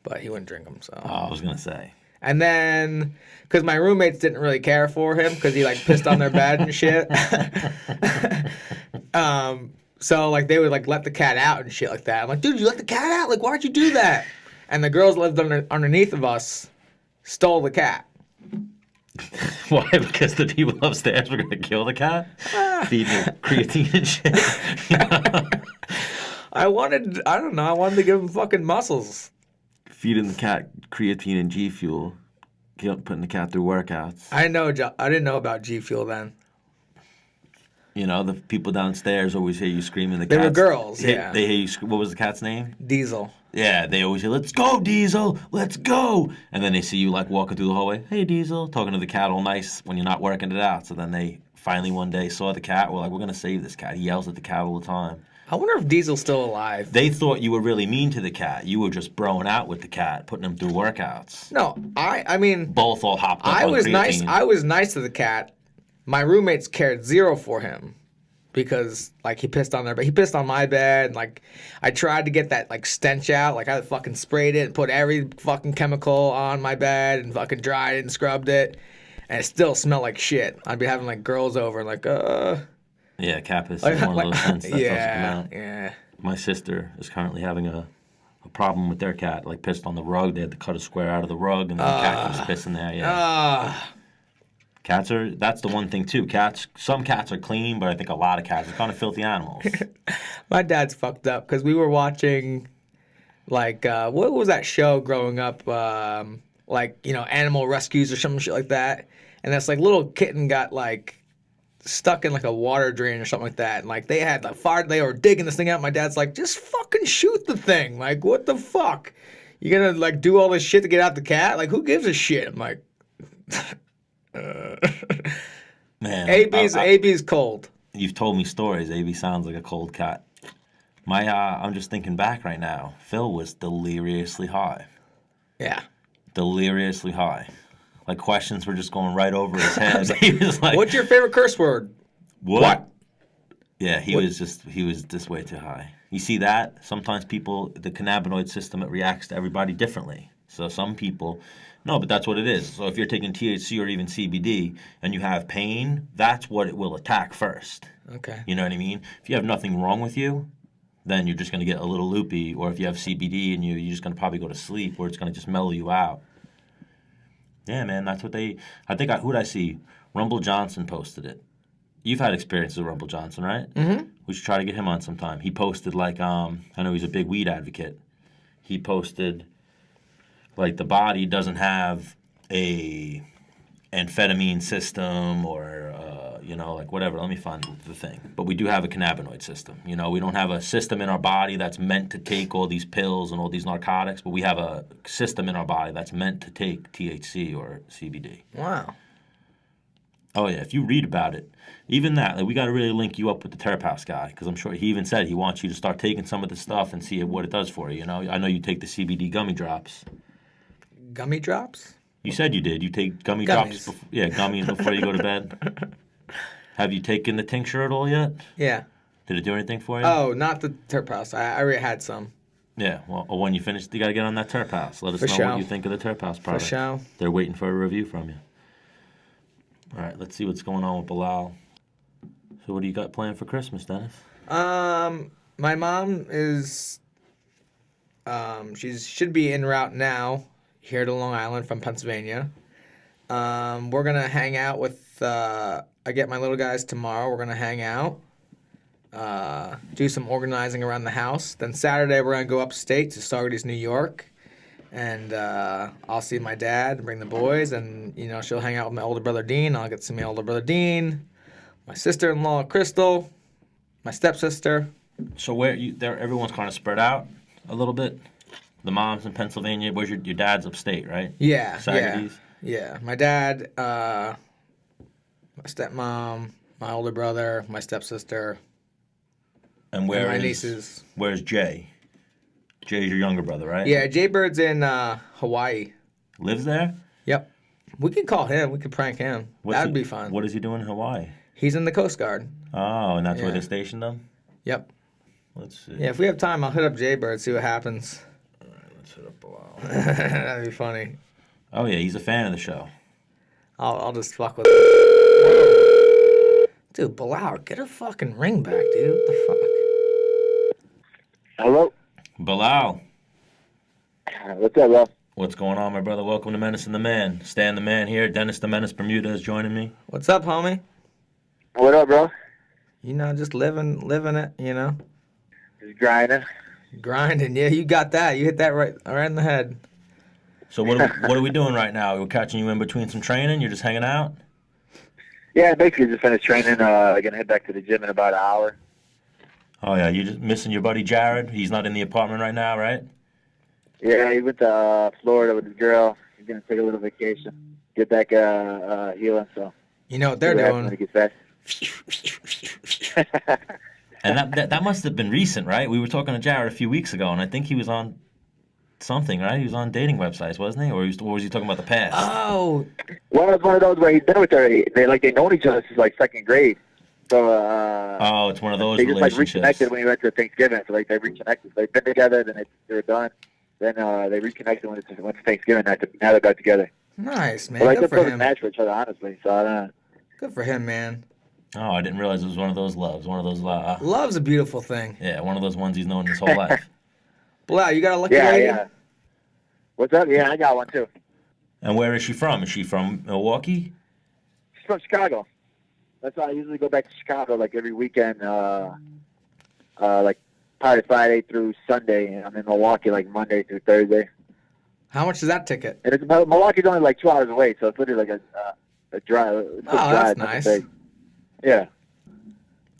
but he wouldn't drink them. So I was gonna say. And then, because my roommates didn't really care for him because he like pissed on their bed and shit. So, like, they would, like, let the cat out and shit like that. I'm like, dude, you let the cat out? Like, why'd you do that? And the girls lived underneath of us stole the cat. Why? Because the people upstairs were going to kill the cat? Feeding it creatine and shit? I wanted to give him fucking muscles. Feeding the cat creatine and G Fuel. Putting the cat through workouts. I didn't know about G Fuel then. The people downstairs always hear you screaming. They were girls, yeah. They hear you. What was the cat's name? Diesel. Yeah, they always say, "Let's go, Diesel, let's go." And then they see you like walking through the hallway. Hey, Diesel, talking to the cat all nice when you're not working it out. So then they finally one day saw the cat. We're like, we're gonna save this cat. He yells at the cat all the time. I wonder if Diesel's still alive. They thought you were really mean to the cat. You were just broing out with the cat, putting him through workouts. No, I mean, both all hopped up. I was creatine. nice. I was nice to the cat. My roommates cared zero for him. Because like he pissed on my bed, and like I tried to get that like stench out, like I fucking sprayed it and put every fucking chemical on my bed and fucking dried it and scrubbed it, and it still smelled like shit. I'd be having like girls over and like yeah, cat piss is one of those scents that doesn't come out. Yeah. My sister is currently having a problem with their cat, like pissed on the rug. They had to cut a square out of the rug, and then the cat keeps pissing there. Yeah. Cats that's the one thing too. Some cats are clean, but I think a lot of cats are kind of filthy animals. My dad's fucked up because we were watching, like, what was that show growing up? Like, Animal Rescues or some shit like that. And this, like, little kitten got, like, stuck in, like, a water drain or something like that. And, like, they had the fire, they were digging this thing out. My dad's like, just fucking shoot the thing. Like, what the fuck? You gonna, like, do all this shit to get out the cat? Like, who gives a shit? I'm like... Man, AB's cold. You've told me stories. AB sounds like a cold cat. I'm just thinking back right now. Phil was deliriously high. Yeah. Deliriously high. Like questions were just going right over his head. He was like, "What's your favorite curse word?" What? Yeah, he was this way too high. You see that? Sometimes the cannabinoid system, it reacts to everybody differently. So some people. No, but that's what it is. So if you're taking THC or even CBD and you have pain, that's what it will attack first. Okay. You know what I mean? If you have nothing wrong with you, then you're just going to get a little loopy. Or if you have CBD and you're just going to probably go to sleep, or it's going to just mellow you out. Yeah, man, that's what who'd I see? Rumble Johnson posted it. You've had experiences with Rumble Johnson, right? Mm-hmm. We should try to get him on sometime. He posted, like, I know he's a big weed advocate. He posted... like the body doesn't have a amphetamine system or like whatever. Let me find the thing. But we do have a cannabinoid system. We don't have a system in our body that's meant to take all these pills and all these narcotics, but we have a system in our body that's meant to take THC or CBD. Wow. Oh yeah, if you read about it, even that, like, we got to really link you up with the Terp House guy, because I'm sure he even said he wants you to start taking some of the stuff and see what it does for you. I know you take the CBD gummy drops. Gummy drops? You said you did. You take gummies. Drops gummies before you go to bed. Have you taken the tincture at all yet? Yeah. Did it do anything for you? Oh, not the Terp House. I already had some. Yeah, well, when you finish, you got to get on that Terp House. Let us know what you think of the Terp House product. For sure. They're waiting for a review from you. All right, let's see what's going on with Belal. So what do you got planned for Christmas, Dennis? My mom is, she should be en route now here to Long Island from Pennsylvania. We're gonna hang out with. I get my little guys tomorrow. We're gonna hang out. Do some organizing around the house. Then Saturday we're gonna go upstate to Saugerties, New York, and I'll see my dad and bring the boys, and she'll hang out with my older brother Dean. I'll get to see my older brother Dean, my sister-in-law Crystal, my stepsister. So where everyone's kind of spread out a little bit. The mom's in Pennsylvania. Where's your dad's upstate, right? Yeah, Saugerties? yeah. My dad, my stepmom, my older brother, my stepsister. And my nieces. Where's Jay? Jay's your younger brother, right? Yeah, Jay Bird's in Hawaii. Lives there? Yep. We could call him. We could prank him. That'd be fun. What is he doing in Hawaii? He's in the Coast Guard. Oh, and that's where they stationed him? Yep. Let's see. Yeah, if we have time, I'll hit up Jay Bird, see what happens. All right, let's hit up Belal. That'd be funny. Oh, yeah, he's a fan of the show. I'll just fuck with him. Whoa. Dude, Belal, get a fucking ring back, dude. What the fuck? Hello? Belal. What's up, bro? What's going on, my brother? Welcome to Menace and the Man. Stan the Man here. Dennis the Menace Bermuda is joining me. What's up, homie? What up, bro? Just living it, Just grinding. Grinding, yeah, you got that. You hit that right in the head. So what are we doing right now? We're catching you in between some training? You're just hanging out? Yeah, basically just finished training. Gonna head back to the gym in about an hour. Oh, yeah, you just missing your buddy Jared? He's not in the apartment right now, right? Yeah, he went to Florida with his girl. He's gonna take a little vacation, get back healing. So you know what they're doing? When he gets back. And that must have been recent, right? We were talking to Jared a few weeks ago, and I think he was on something, right? He was on dating websites, wasn't he? Or was he talking about the past? Oh. Well, it's one of those where he's been with her. They known each other since like second grade. So. It's one of those they just relationships. Reconnected when he went to Thanksgiving. So they reconnected. They've been together, then they were done. Then they reconnected when it's Thanksgiving night. Now they got together. Nice, man. But Good for him. match for each other, honestly. So I don't know. Good for him, man. Oh, I didn't realize it was one of those loves. One of those Love's a beautiful thing. Yeah, one of those ones he's known his whole life. Belal, you got a lucky lady? Yeah. What's up? Yeah, I got one too. And where is she from? Is she from Milwaukee? She's from Chicago. That's why I usually go back to Chicago like every weekend, like probably Friday through Sunday. And I'm in Milwaukee like Monday through Thursday. How much is that ticket? And Milwaukee's only like 2 hours away, so it's literally like a drive. Oh, that's nice. Yeah.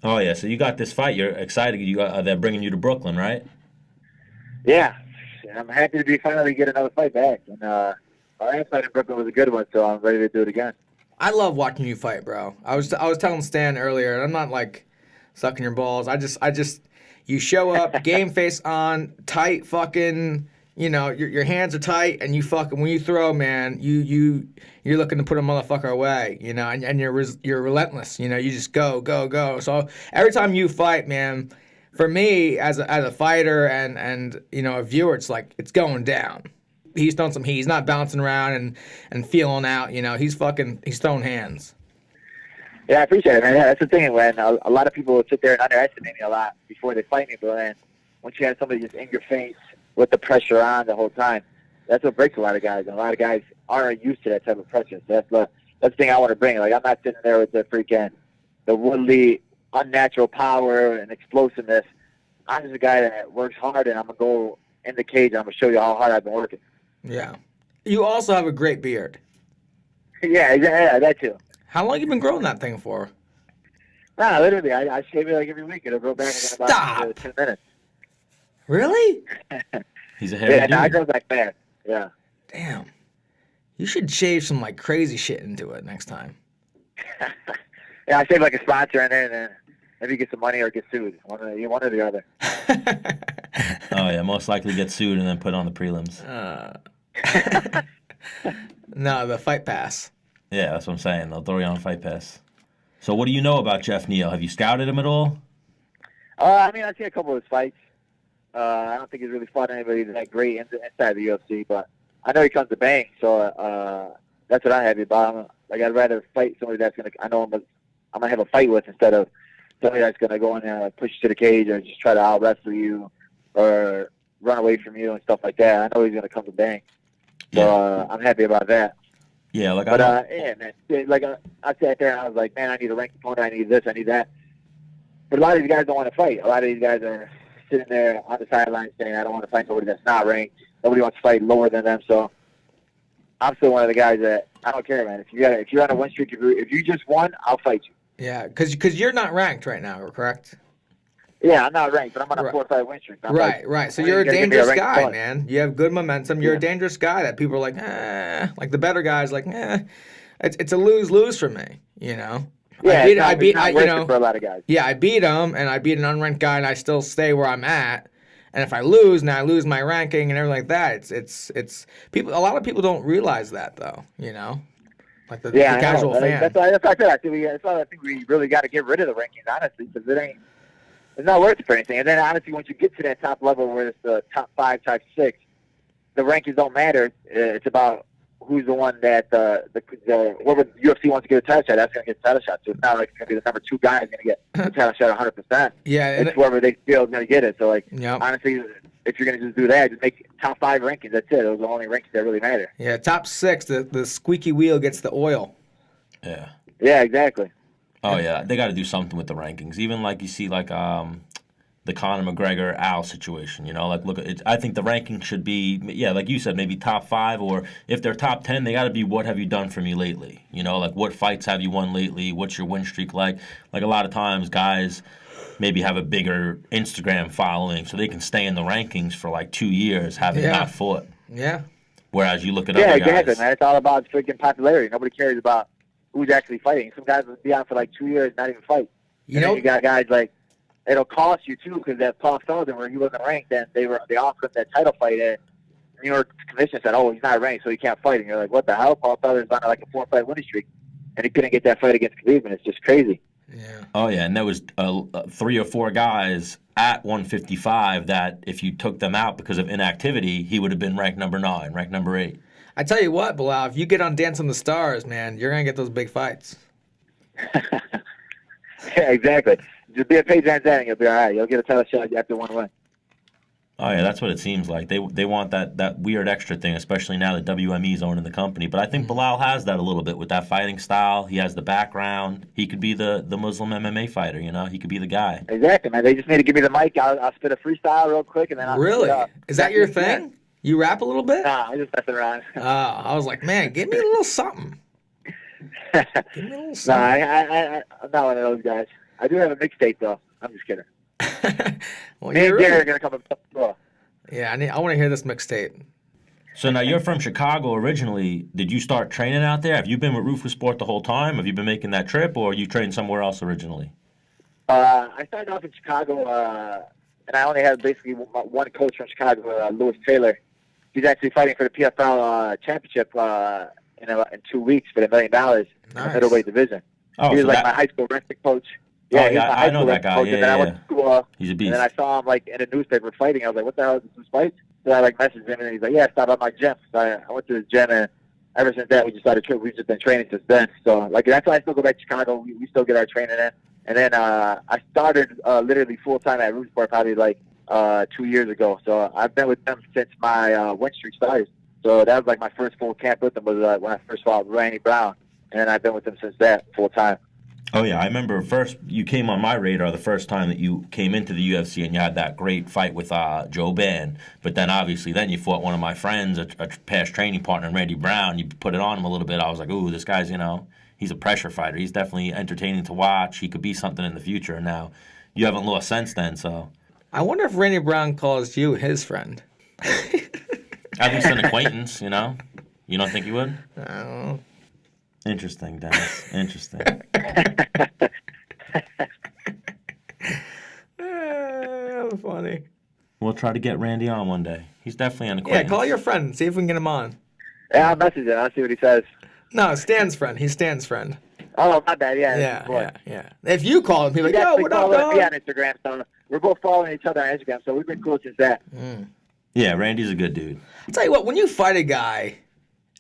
Oh yeah, so you got this fight. You're excited. They're bringing you to Brooklyn, right? Yeah. I'm happy to finally get another fight back. And our last fight in Brooklyn was a good one, so I'm ready to do it again. I love watching you fight, bro. I was telling Stan earlier, and I'm not like sucking your balls. I just you show up, game face on, tight fucking. Your hands are tight, and you fucking when you throw, man, you're looking to put a motherfucker away, and you're relentless, you just go. So every time you fight, man, for me as a fighter and a viewer, it's like it's going down. He's throwing some heat. He's not bouncing around and feeling out. He's throwing hands. Yeah, I appreciate it, man. Yeah, that's the thing. When a lot of people will sit there and underestimate me a lot before they fight me, but then once you have somebody just in your face with the pressure on the whole time, that's what breaks a lot of guys. And a lot of guys aren't used to that type of pressure. So that's the thing I want to bring. Like, I'm not sitting there with the woodly, unnatural power and explosiveness. I'm just a guy that works hard, and I'm going to go in the cage, and I'm going to show you how hard I've been working. Yeah. You also have a great beard. Yeah, that too. How long you been growing that thing for? Nah, literally, I shave it like every week. It'll grow back in about 10 minutes. Really? He's a hairy dude. I grow back fast. Yeah. Damn. You should shave some like crazy shit into it next time. Yeah, I shave like a sponsor in there, and then maybe get some money or get sued. One or the other. Oh yeah, most likely get sued and then put on the prelims. No, the fight pass. Yeah, that's what I'm saying. They'll throw you on Fight Pass. So what do you know about Jeff Neal? Have you scouted him at all? I mean, I've seen a couple of his fights. I don't think he's really fought anybody that great inside the UFC, but I know he comes to bang, so that's what I have about him. Like, I'd rather fight somebody that's I'm going to have a fight with instead of somebody that's going to go in there and push you to the cage or just try to out-wrestle you or run away from you and stuff like that. I know he's going to come to bang. So I'm happy about that. Yeah, like but yeah, man. Like I sat there and I was like, man, I need a ranked opponent. I need this. I need that. But a lot of these guys don't want to fight. A lot of these guys are sitting there on the sidelines saying, I don't want to fight nobody that's not ranked. Nobody wants to fight lower than them. So I'm still one of the guys that I don't care, man. If you're on a win streak, if you just won, I'll fight you. Yeah, because you're not ranked right now, correct? Yeah, I'm not ranked, but I'm on a 4-5 win streak. Right. So you're a dangerous guy, man. You have good momentum. You're a dangerous guy that people are like, like the better guys, like, it's a lose-lose for me, you know. Yeah, I beat for a lot of guys. Yeah, I beat him, and I beat an unranked guy, and I still stay where I'm at. And if I lose, now I lose my ranking and everything like that. It's people. A lot of people don't realize that, though. You know, like the casual fan. That's why I said I think we really got to get rid of the rankings, honestly, because it's not worth it for anything. And then honestly, once you get to that top level where it's the top 5, top 6, the rankings don't matter. It's about who's the one that whoever UFC wants to get a title shot, that's going to get a title shot. So it's not like it's going to be the number 2 guy is going to get a title shot 100%. Yeah, it's whoever they feel is going to get it. So like, yep. Honestly, if you're going to just do that, just make top 5 rankings. That's it. Those are the only rankings that really matter. Yeah, top 6, the squeaky wheel gets the oil. Yeah. Yeah, exactly. Oh yeah, they got to do something with the rankings. Even like you see like the Conor McGregor Al situation, you know, like look, I think the ranking should be, like you said, maybe top 5, or if they're top 10, they got to be what have you done for me lately, you know, like what fights have you won lately, what's your win streak like a lot of times guys maybe have a bigger Instagram following so they can stay in the rankings for like 2 years having not fought. Yeah. Whereas you look at other guys. Yeah, exactly, man. It's all about freaking popularity. Nobody cares about who's actually fighting. Some guys will be out for like 2 years, not even fight. Then you got guys like, it'll cost you too, because that Paul Sullivan, where he wasn't ranked, then they offered him that title fight, and New York Commission said, "Oh, he's not ranked, so he can't fight." And you're like, "What the hell?" Paul Sullivan's on like a 4-5 winning streak, and he couldn't get that fight against Khabib, and it's just crazy. Yeah. Oh yeah, and there was 3 or 4 guys at 155 that if you took them out because of inactivity, he would have been ranked number 9, ranked number 8. I tell you what, Belal, if you get on Dance on the Stars, man, you're gonna get those big fights. Yeah, exactly. Just be a Paige Van Zandt, you'll be all right. You'll get a title shot after 1 win. Oh yeah, that's what it seems like. They want that weird extra thing, especially now that WME's owning the company. But I think Belal has that a little bit with that fighting style. He has the background. He could be the Muslim MMA fighter. You know, he could be the guy. Exactly, man. They just need to give me the mic. I'll spit a freestyle real quick, and then I'll really. Is that your thing? You rap a little bit? Nah, I'm just messing around. I was like, man, give me a little something. Give me a little something. Nah, I'm not one of those guys. I do have a mixtape, though. I'm just kidding. Well, Me and Gary are going to come up. Yeah, I want to hear this mixtape. So now you're from Chicago originally. Did you start training out there? Have you been with Roufousport the whole time? Have you been making that trip, or you trained somewhere else originally? I started off in Chicago, and I only had basically one coach from Chicago, Lewis Taylor. He's actually fighting for the PFL championship in 2 weeks for $1 million in the middleweight division. Oh, he was like my high school wrestling coach. Yeah, I know that guy. And then I went to school. He's a beast. And then I saw him like in a newspaper fighting. I was like, "What the hell is this fight?" So I like messaged him, and he's like, "Yeah, stop by my gym." So I went to his gym, and ever since that, we just started training. We've just been training since then. So like that's why I still go back to Chicago. We still get our training in. And then I started literally full time at Roufousport probably like 2 years ago. So I've been with them since my win streak started. So that was like my first full camp with them was when I first fought Randy Brown, and then I've been with them since that full time. Oh yeah, I remember first you came on my radar the first time that you came into the UFC, and you had that great fight with Joe Ban. But then obviously then you fought one of my friends, a past training partner, Randy Brown. You put it on him a little bit. I was like, ooh, this guy's, he's a pressure fighter. He's definitely entertaining to watch. He could be something in the future. And now you haven't lost since then. So I wonder if Randy Brown calls you his friend. At least an acquaintance, You don't think he would? I don't know. Interesting, Dennis. Interesting. That was funny. We'll try to get Randy on one day. He's definitely an acquaintance. Yeah, call your friend and see if we can get him on. Yeah, I'll message him. I'll see what he says. No, Stan's friend. He's Stan's friend. Oh, my bad. Yeah. If you call him, he'll be like, yo, what up, dog? Me on Instagram, so we're both following each other on Instagram, so we've been cool since that. Yeah, Randy's a good dude. I'll tell you what, when you fight a guy,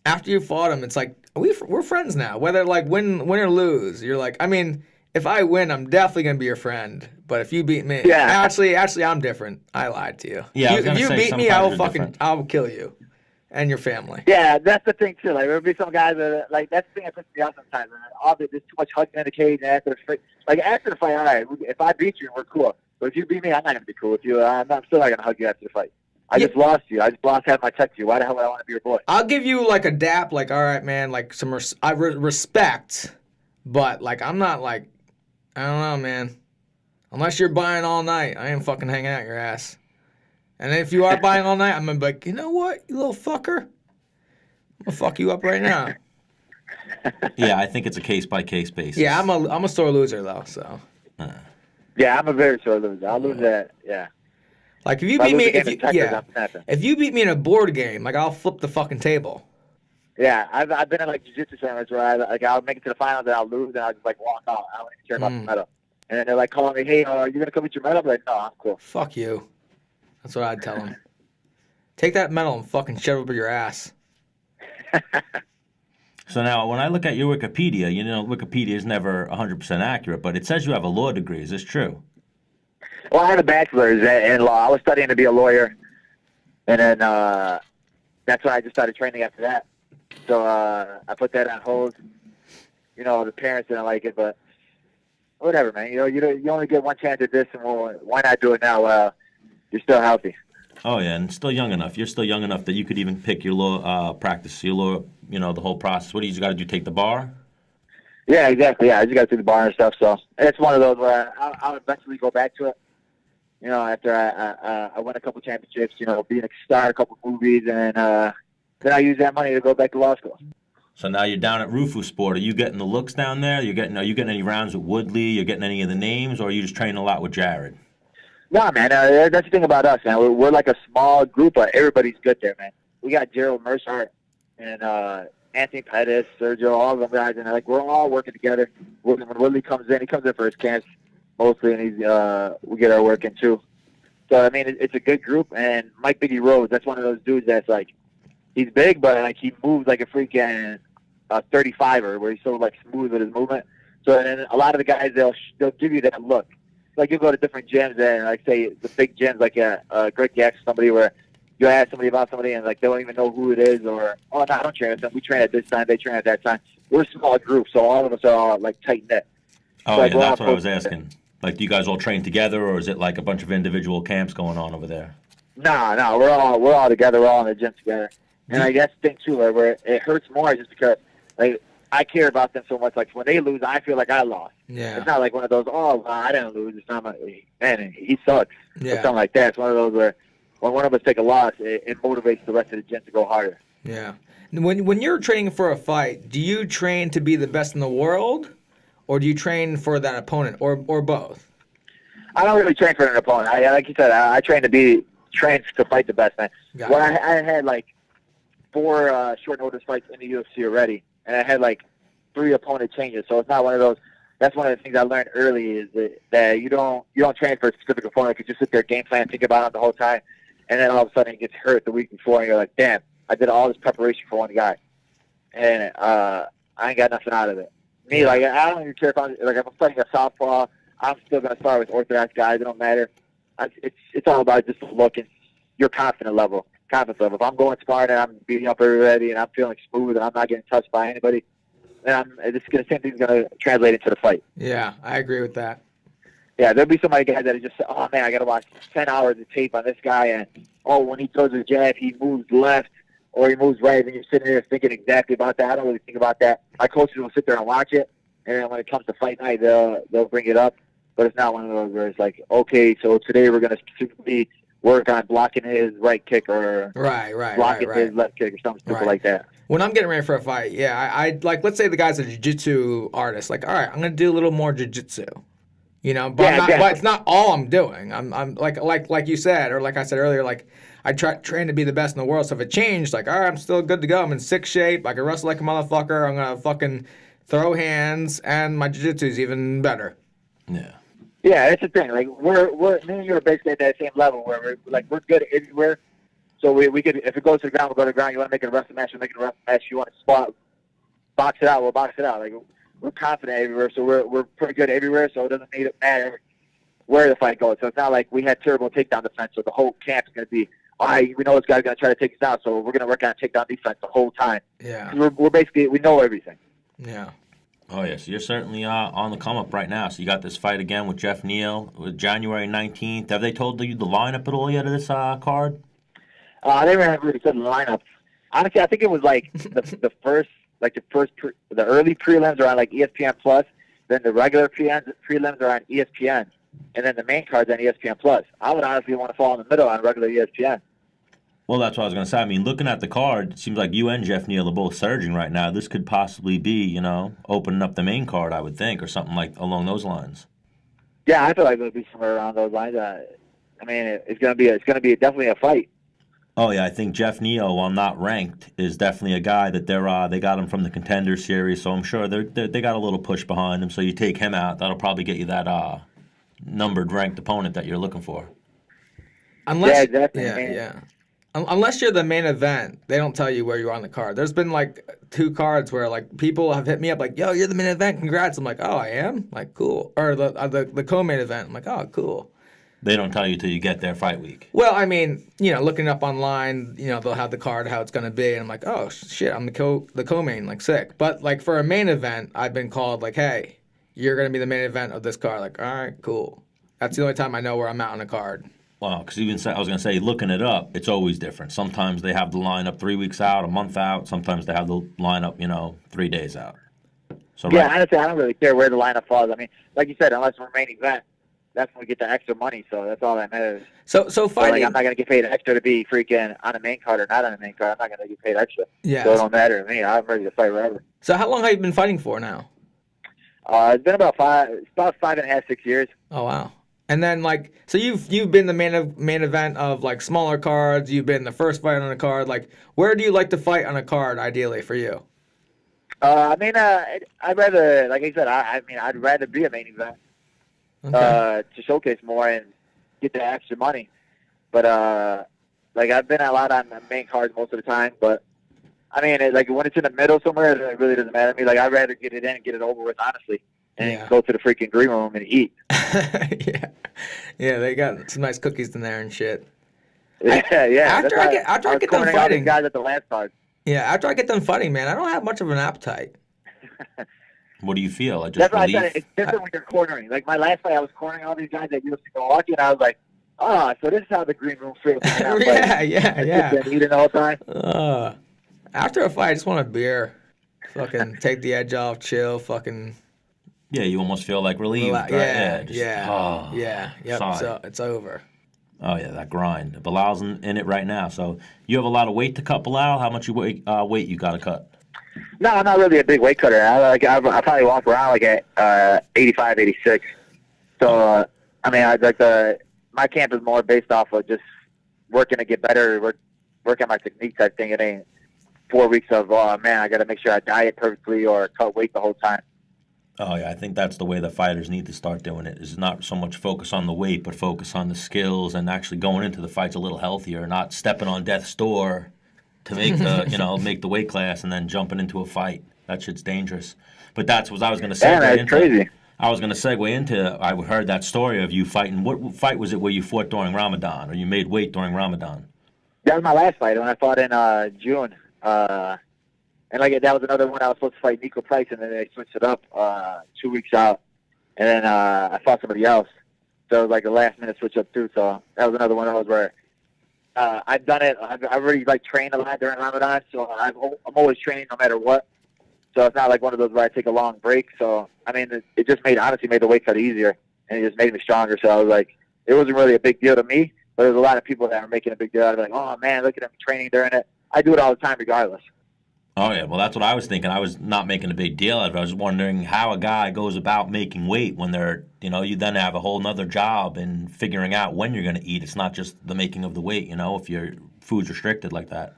after you fought him, it's like, we're friends now. Whether like win or lose, you're like, I mean, if I win, I'm definitely gonna be your friend. But if you beat me, actually, I'm different. I lied to you. Yeah, if you beat me, I'll kill you. and your family. Yeah, that's the thing too. Like there'll be some guys that like that's the thing that pisses me off sometimes. Man. There's too much hugging in the cage and after the fight. Like after the fight, all right. If I beat you, we're cool. But if you beat me, I'm not gonna be cool with you. I'm still not gonna hug you after the fight. I just lost you. I just lost half my tech to you. Why the hell would I want to be your boy? I'll give you like a dap. Like, all right, man. Like some respect, but like I'm not like I don't know, man. Unless you're buying all night, I ain't fucking hanging out your ass. And if you are buying all night, I'm gonna be like, you know what, you little fucker, I'm gonna fuck you up right now. Yeah, I think it's a case by case basis. Yeah, I'm a sore loser though, so. Yeah, I'm a very sore loser. I'll lose that. Yeah. Like if you beat me, if you beat me in a board game, like I'll flip the fucking table. Yeah, I've been in like jiu-jitsu tournaments where I'll make it to the finals and I'll lose and I'll just like walk out. I don't even care about the medal. And then they're like calling me, hey, are you gonna come get your medal? I'm like, no, I'm cool. Fuck you. That's what I'd tell them. Take that medal and fucking shove it up your ass. So now, when I look at your Wikipedia, you know, Wikipedia is never 100% accurate, but it says you have a law degree. Is this true? Well, I have a bachelor's in law. I was studying to be a lawyer, and then that's why I just started training after that. So I put that on hold. You know, the parents didn't like it, but whatever, man. You know, you only get one chance at this, and why not do it now? You're still healthy. Oh yeah, and still young enough. You're still young enough that you could even pick your law practice, your law. You know, the whole process. What do you got to do? Take the bar? Yeah, exactly. Yeah, I just got to do the bar and stuff. So it's one of those where I'll eventually go back to it. You know, after I win a couple championships, you know, being a star, a couple movies, and then I use that money to go back to law school. So now you're down at Roufousport. Are you getting the looks down there? Are you getting any rounds with Woodley? You're getting any of the names, or are you just training a lot with Jared? No, man. That's the thing about us, man. We're like a small group, but everybody's good there, man. We got Gerald Mercer and Anthony Pettis, Sergio, all of them guys, and like we're all working together. When Woodley comes in, he comes in for his camps mostly, and we get our work in too. So I mean, it's a good group. And Mike Biggie Rose, that's one of those dudes that's like, he's big, but like he moves like a freaking 35er, where he's so like smooth with his movement. So then a lot of the guys they'll give you that look. Like you go to different gyms and like say the big gyms like Greg Jackson, somebody where you ask somebody about somebody and like they don't even know who it is, or no, I don't train with them. We train at this time, they train at that time. We're a small group, so all of us are all like tight knit. Oh so, yeah, that's what I was asking. Like, do you guys all train together, or is it like a bunch of individual camps going on over there? No, we're all together. We're all in the gym together. And I guess the thing too, where it hurts more, just because like I care about them so much. Like when they lose, I feel like I lost. Yeah. It's not like one of those. Oh, well, I didn't lose. It's not man, he sucks. Yeah. Or something like that. It's one of those where when one of us take a loss, it motivates the rest of the gym to go harder. Yeah. When you're training for a fight, do you train to be the best in the world, or do you train for that opponent, or both? I don't really train for an opponent. Like you said, I train to fight the best, man. Got Well, I had like 4 short notice fights in the UFC already, and I had like 3 opponent changes. So it's not one of those. That's one of the things I learned early is that you don't train for a specific opponent. You just sit there, game plan, think about it the whole time, and then all of a sudden he gets hurt the week before, and you're like, damn, I did all this preparation for one guy, and I ain't got nothing out of it. Me, like I don't even care if I'm fighting a southpaw. I'm still gonna start with orthodox guys. It don't matter. It's all about just looking your confidence level. If I'm going smart and I'm beating up everybody and I'm feeling smooth and I'm not getting touched by anybody, then the same thing's gonna translate into the fight. Yeah, I agree with that. Yeah, there'll be some guys that are just, oh man, I gotta watch 10 hours of tape on this guy, and when he throws his jab, he moves left or he moves right, and you're sitting there thinking exactly about that. I don't really think about that. My coaches will sit there and watch it, and then when it comes to fight night, they'll bring it up. But it's not one of those where it's like, okay, so today we're going to specifically work on blocking his right kick or blocking his left kick or something stupid like that. When I'm getting ready for a fight, yeah, I like, let's say the guy's a jiu-jitsu artist. Like, all right, I'm going to do a little more jiu-jitsu. You know, but, but it's not all I'm doing. I'm like you said, or like I said earlier, like I train to be the best in the world. So if it changed, like, all right, I'm still good to go. I'm in sick shape. I can wrestle like a motherfucker. I'm going to fucking throw hands, and my jiu-jitsu's even better. Yeah. Yeah, that's the thing. Like we're me and you are basically at that same level where we're good everywhere. So we could, if it goes to the ground, we'll go to the ground. You want to make it a wrestling match, we'll make it a wrestling match. You want to spot, box it out, we'll box it out. Like we're confident everywhere, so we're pretty good everywhere. So it doesn't need to matter where the fight goes. So it's not like we had terrible takedown defense, so the whole camp's going to be all right, we know this guy's going to try to take us down, so we're going to work on takedown defense the whole time. Yeah. We're basically, we know everything. Yeah. Oh, yeah, so you're certainly on the come-up right now. So you got this fight again with Jeff Neal with January 19th. Have they told you the lineup at all yet of this card? They haven't really said the lineup. Honestly, I think it was like the early prelims are on like ESPN Plus, then the regular prelims are on ESPN, and then the main card's on ESPN Plus. I would honestly want to fall in the middle on regular ESPN. Well, that's what I was going to say. I mean, looking at the card, it seems like you and Jeff Neal are both surging right now. This could possibly be, opening up the main card, I would think, or something like along those lines. Yeah, I feel like it'll be somewhere around those lines. I mean, it's gonna be definitely a fight. Oh yeah, I think Jeff Neal, while not ranked, is definitely a guy that they got him from the Contender Series, so I'm sure they got a little push behind him. So you take him out, that'll probably get you that numbered ranked opponent that you're looking for. Unless, yeah, exactly. Yeah. Unless you're the main event, they don't tell you where you are on the card. There's been like 2 cards where like people have hit me up like, "Yo, you're the main event, congrats!" I'm like, "Oh, I am?" Like, cool. Or the co-main event. I'm like, "Oh, cool." They don't tell you till you get there fight week. Well, I mean, looking up online, they'll have the card how it's gonna be, and I'm like, "Oh shit, I'm the co-main, like sick." But like for a main event, I've been called like, "Hey, you're gonna be the main event of this card." Like, all right, cool. That's the only time I know where I'm at on a card. Well, because I was going to say, looking it up, it's always different. Sometimes they have the lineup 3 weeks out, a month out. Sometimes they have the lineup, 3 days out. So yeah, honestly, I don't really care where the lineup falls. I mean, like you said, unless we're main event, that's when we get the extra money. So that's all that matters. So fighting. I'm not going to get paid extra to be freaking on a main card or not on a main card. I'm not going to get paid extra. Yeah. So it don't matter to me. I'm ready to fight wherever. So how long have you been fighting for now? It's been about 5.5, 6 years. Oh wow. And then like, so you've been the main event of like smaller cards. You've been the first fight on a card. Like, where do you like to fight on a card ideally for you? I mean, I'd rather, like I said, I'd rather be a main event to showcase more and get the extra money. But like I've been a lot on the main cards most of the time. But I mean, like when it's in the middle somewhere, it really doesn't matter to me. Like I'd rather get it in and get it over with, honestly. And go to the freaking green room and eat. Yeah, they got some nice cookies in there and shit. Yeah. After I get done fighting, guys at the last card. Yeah, after I get done fighting, man, I don't have much of an appetite. What do you feel? That's why I said it's different when you're cornering. Like my last fight, I was cornering all these guys at UFC Milwaukee, and I was like, so this is how the green room feels. Yeah. Been eating all the time. After a fight, I just want a beer. Fucking take the edge off, chill, fucking. Yeah, you almost feel like relieved, right? Yeah. Yep. So it's over. Oh yeah, that grind. Belal's in it right now. So you have a lot of weight to cut, Belal. How much weight you got to cut? No, I'm not really a big weight cutter. I probably walk around like at 85, 86. So I mean, my camp is more based off of just working to get better, work on my technique type thing. It ain't 4 weeks of I got to make sure I diet perfectly or cut weight the whole time. Oh, yeah, I think that's the way the fighters need to start doing it, is not so much focus on the weight, but focus on the skills and actually going into the fights a little healthier, not stepping on death's door to make the, make the weight class and then jumping into a fight. That shit's dangerous. But that's what I was going to say. Yeah, that's crazy. I was going to segue into, I heard that story of you fighting. What fight was it where you fought during Ramadan, or you made weight during Ramadan? That was my last fight when I fought in June. And that was another one I was supposed to fight Nico Price, and then they switched it up 2 weeks out. And then I fought somebody else. So it was like a last-minute switch up, too. So that was another one of those where I've done it. I've already, trained a lot during Ramadan, so I'm always training no matter what. So it's not like one of those where I take a long break. So, I mean, it just honestly made the weight cut easier, and it just made me stronger. So I was like, it wasn't really a big deal to me, but there's a lot of people that are making a big deal out of it. Like, oh, man, look at them training during it. I do it all the time regardless. Oh, yeah. Well, that's what I was thinking. I was not making a big deal out of it. I was wondering how a guy goes about making weight when they're, you then have a whole nother job in figuring out when you're going to eat. It's not just the making of the weight, if your food's restricted like that.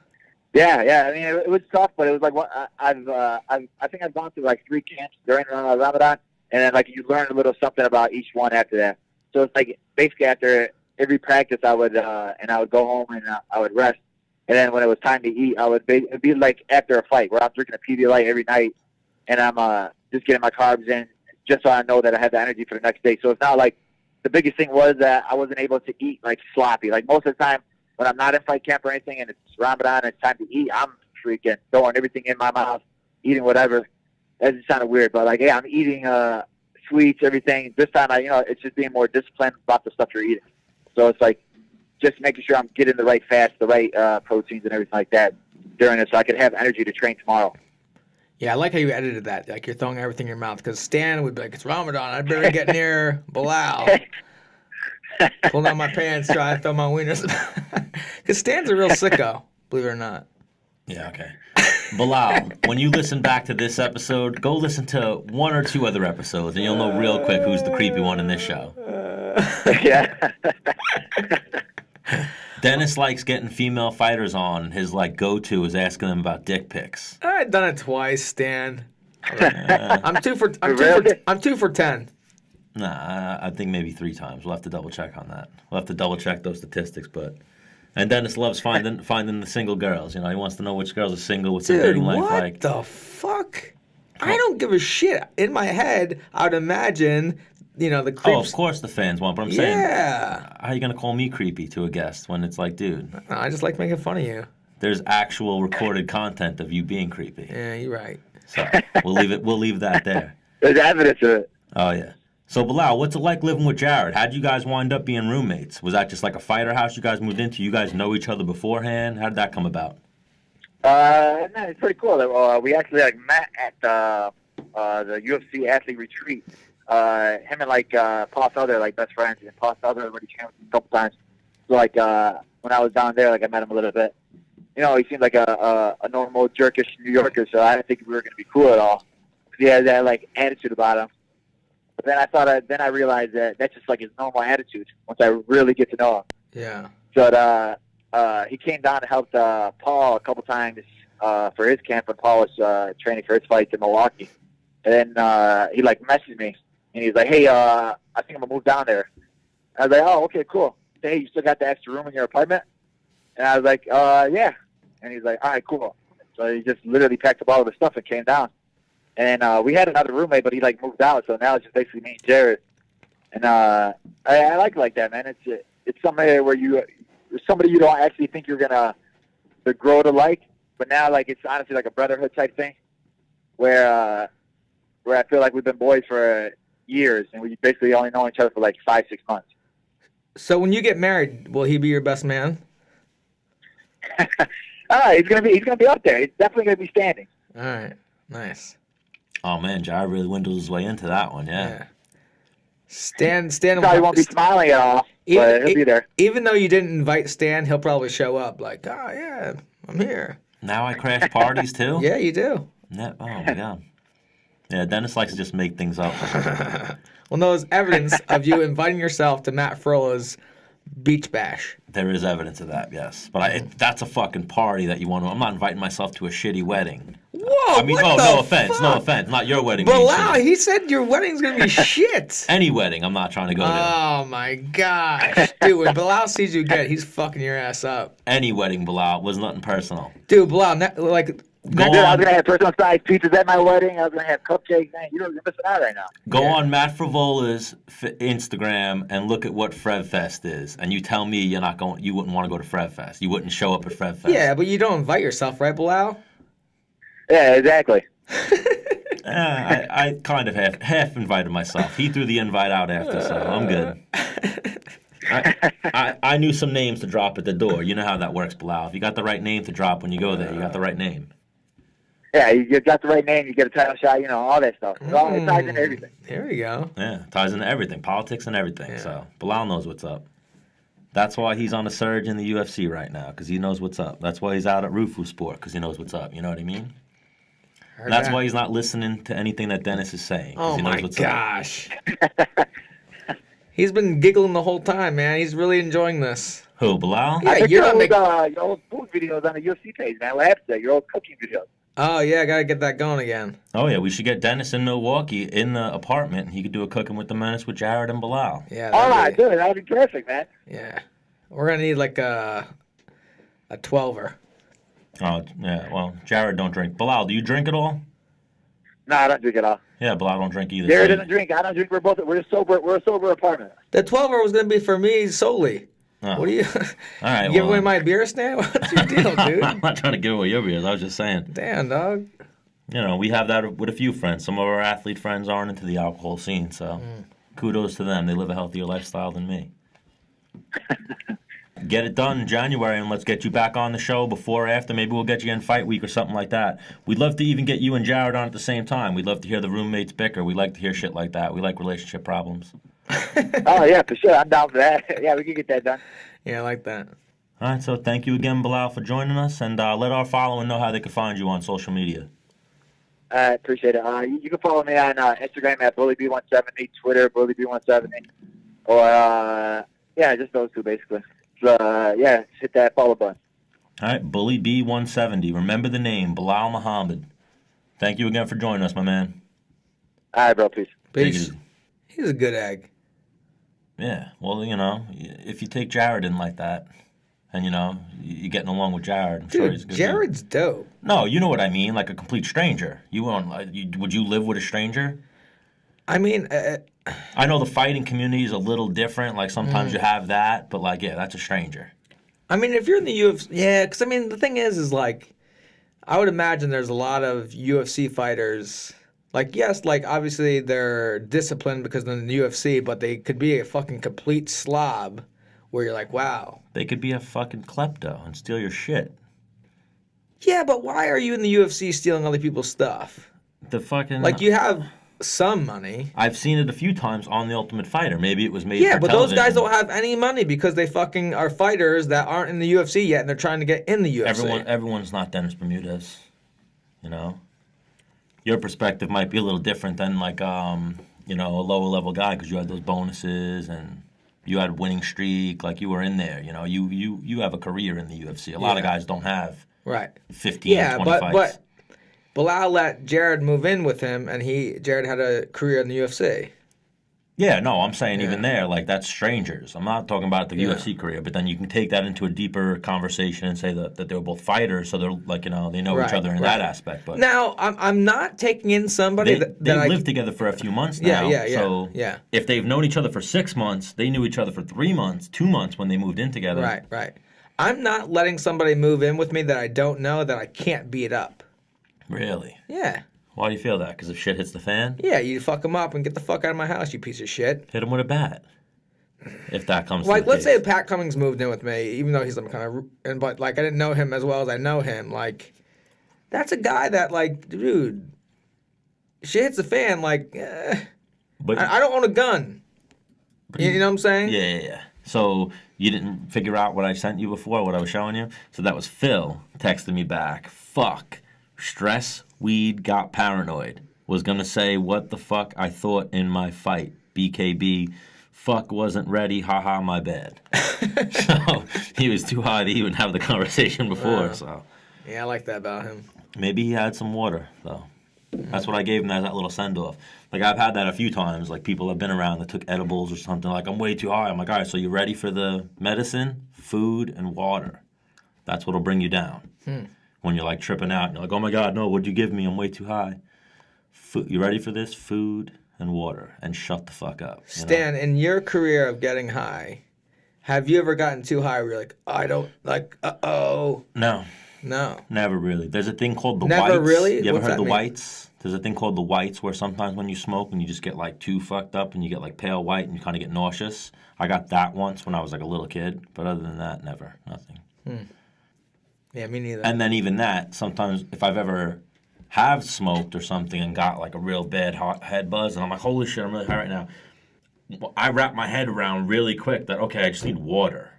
Yeah. I mean, it was tough, but it was like I think I've gone through 3 camps during Ramadan, and then you learn a little something about each one after that. So it's basically after every practice I would go home and I would rest. And then when it was time to eat, it'd be like after a fight where I'm drinking a Pedialyte every night, and I'm just getting my carbs in just so I know that I have the energy for the next day. So it's not the biggest thing was that I wasn't able to eat sloppy. Most of the time, when I'm not in fight camp or anything and it's Ramadan and it's time to eat, I'm freaking throwing everything in my mouth, eating whatever. That just sounded weird, but like, yeah, I'm eating sweets, everything. This time, it's just being more disciplined about the stuff you're eating. So it's like just making sure I'm getting the right fats, the right proteins and everything like that during it so I can have energy to train tomorrow. Yeah, I like how you edited that. Like you're throwing everything in your mouth. Because Stan would be like, it's Ramadan. I better get near Belal. Pull down my pants, try to throw my wieners. Because Stan's a real sicko, believe it or not. Yeah, okay. Belal, when you listen back to this episode, go listen to one or two other episodes, and you'll know real quick who's the creepy one in this show. Yeah. Dennis likes getting female fighters on. His go-to is asking them about dick pics. I've done it twice, Stan. I'm 2 for 10. Nah, I think maybe 3 times. We'll have to double check on that. We'll have to double check those statistics, and Dennis loves finding the single girls. He wants to know which girls are single, what's their dating life like. What the fuck? I don't give a shit. In my head, I would imagine, the creeps. Oh, of course the fans want, but I'm saying, yeah. How are you going to call me creepy to a guest when it's like, dude? I just like making fun of you. There's actual recorded content of you being creepy. Yeah, you're right. So we'll leave that there. There's evidence of it. Oh, yeah. So, Belal, what's it like living with Jared? How'd you guys wind up being roommates? Was that just like a fighter house you guys moved into? You guys know each other beforehand? How did that come about? No, it's pretty cool. We actually met at the UFC athlete retreat. Him and Paul Felder best friends, and Paul Felder already trained with him a couple times. So when I was down there, I met him a little bit. He seemed like a normal jerkish New Yorker, so I didn't think we were going to be cool at all. He had that attitude about him. But then I realized that that's just his normal attitude once I really get to know him. Yeah. So he came down and helped Paul a couple times for his camp when Paul was training for his fights in Milwaukee. And then he messaged me and he's like, "Hey, I think I'm gonna move down there." I was like, "Oh, okay, cool. Hey, you still got the extra room in your apartment?" And I was like, "Yeah." And he's like, "All right, cool." So he just literally packed up all of his stuff and came down. And we had another roommate, but he moved out, so now it's just basically me and Jared. And I like it like that, man. It's somebody where somebody you don't actually think you're gonna grow to like, but now it's honestly like a brotherhood type thing, where I feel like we've been boys for years, and we basically only know each other for 5-6 months. So when you get married, will he be your best man? He's gonna be up there. He's definitely gonna be standing. All right, nice. Oh man, Jared really windles his way into that one, yeah. Stan probably won't be smiling at all, but he'll be there. Even though you didn't invite Stan, he'll probably show up yeah, I'm here. Now I crash parties too? Yeah, you do. Yeah. Oh my God. Yeah, Dennis likes to just make things up. Well, no, there's evidence of you inviting yourself to Matt Frolla's beach bash. There is evidence of that, yes. But that's a fucking party that you want to... I'm not inviting myself to a shitty wedding. Whoa, no offense. Not your wedding. But wow, he said your wedding's going to be shit. Any wedding I'm not trying to go to. Oh, my gosh. Dude, when Belal sees you get, he's fucking your ass up. Any wedding, Belal. Was nothing personal. Dude, Belal, I was going to have personal size pizzas at my wedding. I was going to have cupcakes. Man, you're missing out right now. Go on Matt Frivola's Instagram and look at what FrevFest is. And you tell me you wouldn't want to go to FrevFest. You wouldn't show up at FrevFest. Yeah, but you don't invite yourself, right, Belal? Yeah, exactly. I kind of half invited myself. He threw the invite out after, so I'm good. I knew some names to drop at the door. You know how that works, Belal. If you got the right name to drop when you go there, you got the right name. Yeah, you got the right name, you get a title shot, all that stuff. It ties into everything. There we go. Yeah, ties into everything, politics and everything. Yeah. So Belal knows what's up. That's why he's on a surge in the UFC right now, because he knows what's up. That's why he's out at Roufousport, because he knows what's up. You know what I mean? That's why he's not listening to anything that Dennis is saying. Oh he knows my gosh. He's been giggling the whole time, man. He's really enjoying this. Who, Belal? Yeah, your old food videos on the UFC page, man. What happened to that? Your old cooking videos. Oh, yeah, I got to get that going again. Oh, yeah, we should get Dennis in Milwaukee in the apartment. He could do a Cooking with the Menace with Jared and Belal. Yeah. All right, good. That would be perfect, man. Yeah. We're going to need a 12er. Oh, yeah, well, Jared don't drink. Belal, do you drink at all? No, I don't drink at all. Yeah, Belal don't drink either. Jared doesn't drink. I don't drink. We're a sober apartment. The 12er was going to be for me solely. Oh. What do you? All right. You give away my beers now? What's your deal, dude? I'm not trying to give away your beers. I was just saying. Damn, dog. We have that with a few friends. Some of our athlete friends aren't into the alcohol scene, so kudos to them. They live a healthier lifestyle than me. Get it done in January, and let's get you back on the show before or after. Maybe we'll get you in fight week or something like that. We'd love to even get you and Jared on at the same time. We'd love to hear the roommates bicker. We like to hear shit like that. We like relationship problems. Oh, yeah, for sure. I'm down for that. Yeah, we can get that done. Yeah, I like that. All right, so thank you again, Belal, for joining us, and let our followers know how they can find you on social media. I appreciate it. You can follow me on Instagram at BullyB170, Twitter, BullyB170, or, just those two, basically. So, just hit that follow button. All right, BullyB170. Remember the name, Belal Muhammad. Thank you again for joining us, my man. All right, bro, peace. Peace. He's a good egg. Yeah, well, if you take Jared in like that, and, you're getting along with Jared, I'm sure he's a good Jared's dope. No, you know what I mean, like a complete stranger. Would you live with a stranger? I mean... I know the fighting community is a little different. Like, sometimes you have that, but, that's a stranger. I mean, if you're in the UFC... Yeah, because, the thing is, I would imagine there's a lot of UFC fighters... obviously they're disciplined because they're in the UFC, but they could be a fucking complete slob where you're like, wow. They could be a fucking klepto and steal your shit. Yeah, but why are you in the UFC stealing other people's stuff? The fucking... you have some money. I've seen it a few times on The Ultimate Fighter. Maybe it was made for for but television. Those guys don't have any money because they fucking are fighters that aren't in the UFC yet and they're trying to get in the UFC. Everyone's not Dennis Bermudez, Your perspective might be a little different than a lower level guy because you had those bonuses and you had a winning streak. Like you were in there. You have a career in the UFC. A lot of guys don't have 15, 20 fights. But Belal let Jared move in with him, and Jared had a career in the UFC. Yeah, no, I'm saying even there, that's strangers. I'm not talking about the UFC career, but then you can take that into a deeper conversation and say that they were both fighters, so they're they know each other in that aspect. But now, I'm not taking in somebody they lived together for a few months now. So if they've known each other for 6 months, they knew each other for 3 months, 2 months when they moved in together. Right. I'm not letting somebody move in with me that I don't know that I can't beat up. Really? Yeah. Why do you feel that? Because if shit hits the fan? Yeah, you fuck them up and get the fuck out of my house, you piece of shit. Hit him with a bat. If that comes to the let's case. say Pat Cummings moved in with me, even though he's but I didn't know him as well as I know him. That's a guy that dude, shit hits the fan. But I don't own a gun. You know what I'm saying? Yeah. So you didn't figure out what I sent you before, what I was showing you? So that was Phil texting me back. Fuck. Stress, weed, got paranoid. Was gonna say what the fuck I thought in my fight. BKB, fuck wasn't ready, haha, my bad. So he was too high to even have the conversation before. So yeah, I like that about him. Maybe he had some water though. That's what I gave him as that little send off. I've had that a few times. People have been around that took edibles or something. I'm way too high. I'm like, all right, so you ready for the medicine, food, and water? That's what'll bring you down. When you're tripping out, and you're like, oh my God, no, what'd you give me? I'm way too high. You ready for this? Food and water, and shut the fuck up. Stan, in your career of getting high, have you ever gotten too high where you're like, I don't, No. No. Never really. There's a thing called the whites. Never really? You ever What's heard the mean? whites? There's a thing called the whites where sometimes when you smoke and you just get too fucked up and you get pale white and you kind of get nauseous. I got that once when I was a little kid, but other than that, never. Nothing. Yeah, me neither. And then even that, sometimes if I've ever have smoked or something and got a real bad head buzz and I'm like, holy shit, I'm really high right now. I wrap my head around really quick that, okay, I just need water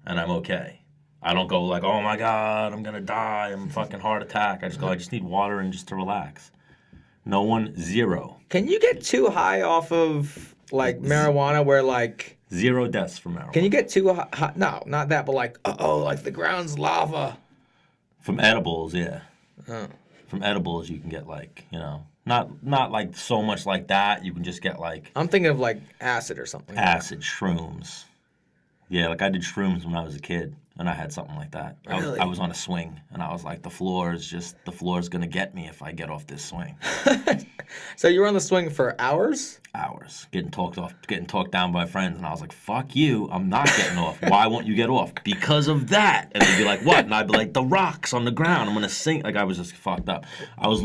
and I'm okay. I don't go oh my God, I'm going to die, I'm fucking heart attack. I just go, I just need water and just to relax. No one, zero. Can you get too high off of marijuana where 0 deaths from marijuana. Can you get too high? No, not that, but the ground's lava. From edibles, yeah. Oh. From edibles, you can get not so much like that. You can just get I'm thinking of acid or something. Acid, shrooms. Yeah, I did shrooms when I was a kid. and I had something like that. Really? I was on a swing, and I was like, the floor is gonna get me if I get off this swing. So you were on the swing for hours? Hours, getting talked down by friends, and I was like, fuck you, I'm not getting off. Why won't you get off? Because of that. And they'd be like, what? And I'd be like, the rocks on the ground, I'm gonna sink. Like, I was just fucked up. I was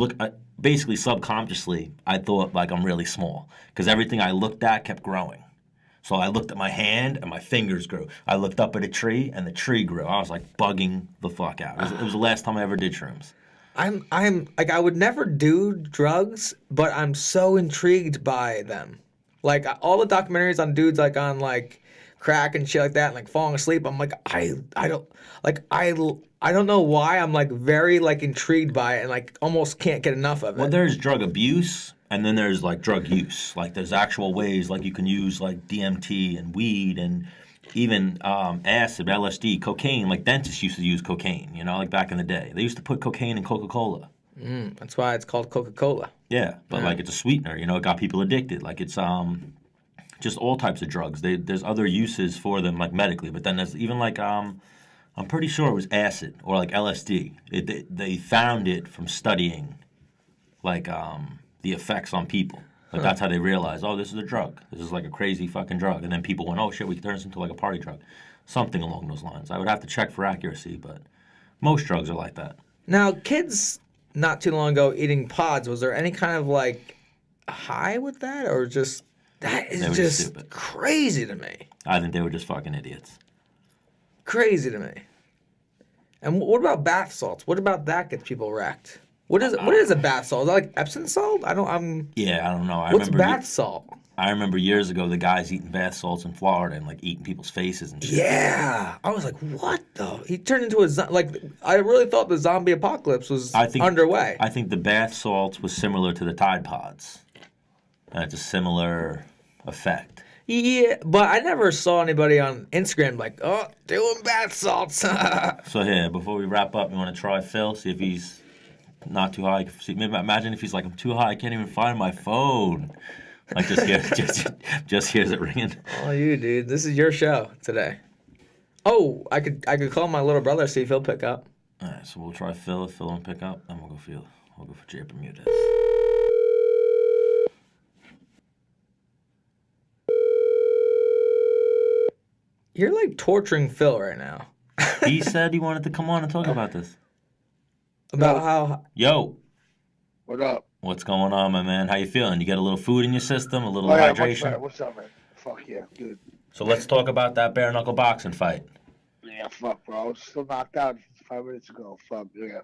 basically subconsciously, I thought like I'm really small, because everything I looked at kept growing. So I looked at my hand and my fingers grew. I looked up at a tree and the tree grew. I was like bugging the fuck out. It was the last time I ever did shrooms. I'm like, I would never do drugs, but I'm so intrigued by them. Like all the documentaries on dudes like on like crack and shit like that and like falling asleep. I'm like, I don't know why I'm like very like intrigued by it and like almost can't get enough of it. Well, there's drug abuse. And then there's like drug use. Like there's actual ways like you can use like DMT and weed and even acid, LSD, cocaine. Like dentists used to use cocaine, you know, like back in the day. They used to put cocaine in Coca-Cola. That's why it's called Coca-Cola. Yeah, but like it's a sweetener, you know, it got people addicted. Like it's just all types of drugs. There's other uses for them like medically, but then there's even like I'm pretty sure it was acid or like LSD. They found it from studying like the effects on people. Like that's how they realized, oh, this is a drug. This is like a crazy fucking drug. And then people went, oh shit, we can turn this into like a party drug. Something along those lines. I would have to check for accuracy, but most drugs are like that. Now, kids not too long ago eating pods, was there any kind of like high with that, or just that is just crazy to me? I think they were just fucking idiots. Crazy to me. And what about bath salts? What about that gets people wrecked? What is a bath salt? Is that like Epsom salt? I don't know. What's bath salt? I remember years ago the guys eating bath salts in Florida and like eating people's faces and shit. Yeah, I was like, what though? He turned into I really thought the zombie apocalypse was underway. I think the bath salts was similar to the Tide Pods. It's a similar effect. Yeah, but I never saw anybody on Instagram like, oh, doing bath salts. So here, before we wrap up, you want to try Phil? See if he's not too high. Maybe imagine if he's like, I'm too high, I can't even find my phone. Like just hears it ringing. Oh, you dude, this is your show today. Oh, I could call my little brother, see if he'll pick up. All right, so we'll try Phil. If Phil won't pick up, then we'll go for Jay Bermudez. You're like torturing Phil right now. He said he wanted to come on and talk about this. About how? Yo. What up? What's going on, my man? How you feeling? You get a little food in your system, a little hydration? What's up, man? Fuck yeah, good. So let's talk about that bare knuckle boxing fight. Yeah, fuck, bro. I was still knocked out 5 minutes ago. Fuck, yeah.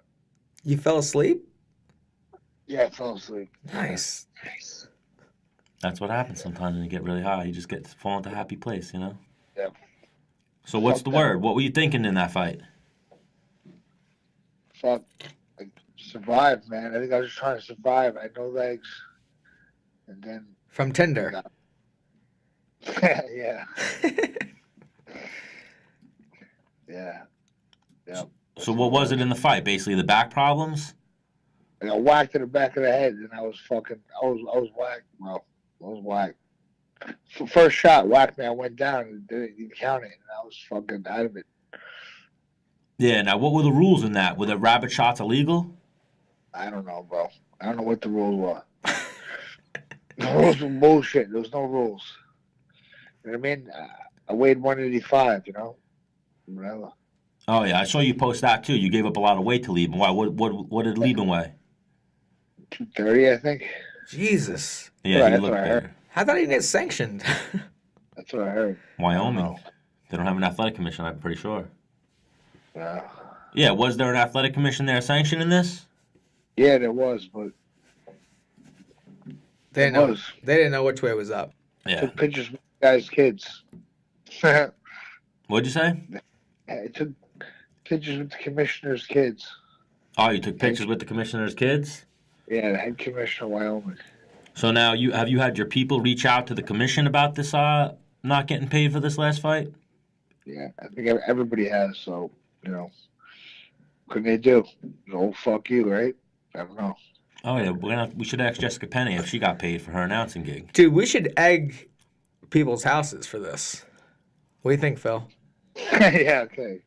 You fell asleep? Yeah, I fell asleep. Nice. That's what happens sometimes when you get really high. You just fall into a happy place, you know? Yeah. So what's the word? What were you thinking in that fight? Fuck. Survive, man. I think I was just trying to survive. I had no legs. And then... From Tinder. Yeah. Yeah. So what was it in the fight? Basically the back problems? I got whacked in the back of the head, and I was whacked, bro. I was whacked. First shot whacked me. I went down and didn't count it, and I was fucking out of it. Yeah. Now, what were the rules in that? Were the rabbit shots illegal? I don't know, bro. I don't know what the rules were. The rules were bullshit. There was no rules. You know what I mean? I weighed 185. You know, whatever. Oh yeah, I saw you post that too. You gave up a lot of weight to Lieben. Why? What did Lieben weigh? 230, I think. Jesus. Yeah, that's what I heard. I thought he didn't get sanctioned. That's what I heard. Wyoming. They don't have an athletic commission, I'm pretty sure. Yeah. Yeah, was there an athletic commission there sanctioning this? Yeah, there was, but they didn't know which way was up. Yeah. Took pictures with the guys' kids. What'd you say? I took pictures with the commissioner's kids. Oh, you took pictures with the commissioner's kids? Yeah, the head commissioner of Wyoming. So now have you had your people reach out to the commission about this not getting paid for this last fight? Yeah, I think everybody has, so, you know. What can they do? Oh, fuck you, right? I don't know. Oh, yeah, we should ask Jessica Penny if she got paid for her announcing gig. Dude, we should egg people's houses for this. What do you think, Phil? Yeah, okay.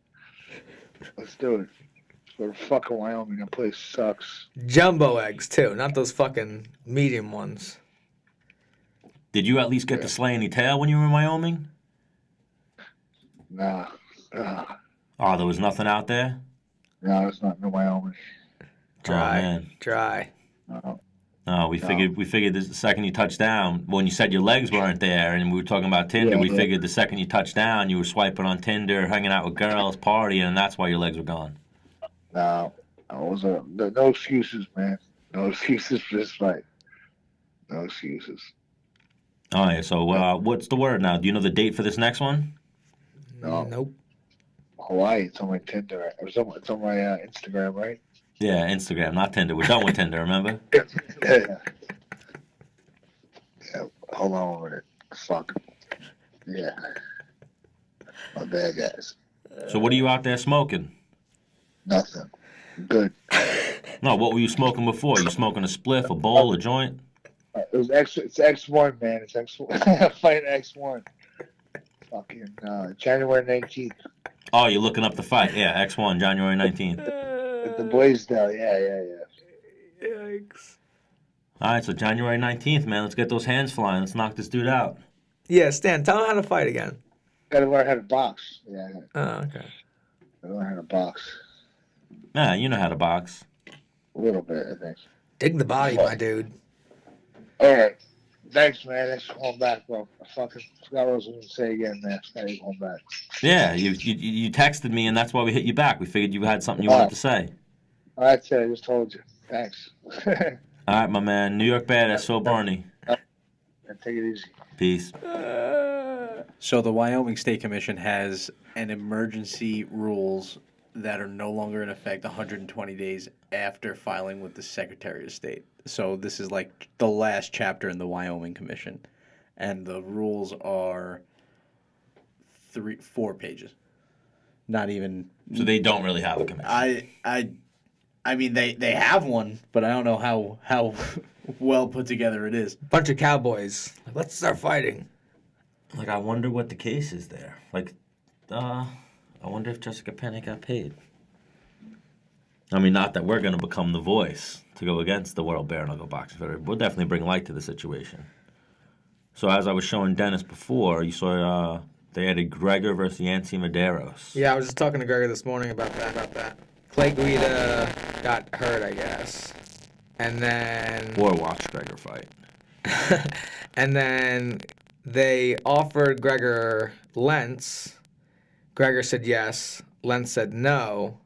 Let's do it. Go to fucking Wyoming. That place sucks. Jumbo eggs, too. Not those fucking medium ones. Did you at least get to slay any tail when you were in Wyoming? Nah. Oh, there was nothing out there? No, it's not in Wyoming. Dry. Oh, man. Dry. No. No, we figured the second you touched down, when you said your legs weren't there, and we were talking about Tinder, we figured the second you touched down, you were swiping on Tinder, hanging out with girls, partying, and that's why your legs were gone. No, no excuses, man. No excuses for this fight. No excuses. Oh, yeah, so what's the word now? Do you know the date for this next one? No. Nope. Hawaii, it's on my Tinder. It's on my Instagram, right? Yeah, Instagram, not Tinder. We're done with Tinder, remember? Yeah. Hold on a minute. Fuck. Yeah. My bad, guys. So what are you out there smoking? Nothing. Good. No, what were you smoking before? You smoking a spliff, a bowl, a joint? It's X1, man. It's X1. Fight X1. Fucking January 19th. Oh, you're looking up the fight. Yeah, X1, January 19th. At the Blaisdell. Yeah. Yikes. All right, so January 19th, man. Let's get those hands flying. Let's knock this dude out. Yeah, Stan, tell him how to fight again. Gotta learn how to box. Yeah. Oh, okay. Gotta learn how to box. Nah, you know how to box. A little bit, I think. Dig the body, my dude. All right. Thanks, man. Thanks for calling back, bro. I fucking forgot what I was going to say again, man. Thanks for calling back. Yeah, you texted me, and that's why we hit you back. We figured you had something you wanted to say. All right, sir. I just told you. Thanks. All right, my man. New York Badass, Phil Baroni. Take it easy. Peace. So the Wyoming State Commission has an emergency rules that are no longer in effect 120 days after filing with the Secretary of State. So this is like the last chapter in the Wyoming Commission. And the rules are 4 pages. Not even... So they don't really have a commission. I mean, they have one, but I don't know how well put together it is. Bunch of cowboys. Like, let's start fighting. Like, I wonder what the case is there. Like, I wonder if Jessica Penney got paid. I mean, not that we're going to become the voice to go against the World Bare Knuckle Boxing Federation. We'll definitely bring light to the situation. So as I was showing Dennis before, you saw they added Gregor versus Yancy Medeiros. Yeah, I was just talking to Gregor this morning about that. Clay Guida got hurt, I guess. And then... Or watched Gregor fight. And then they offered Gregor Lentz. Gregor said yes. Lentz said no.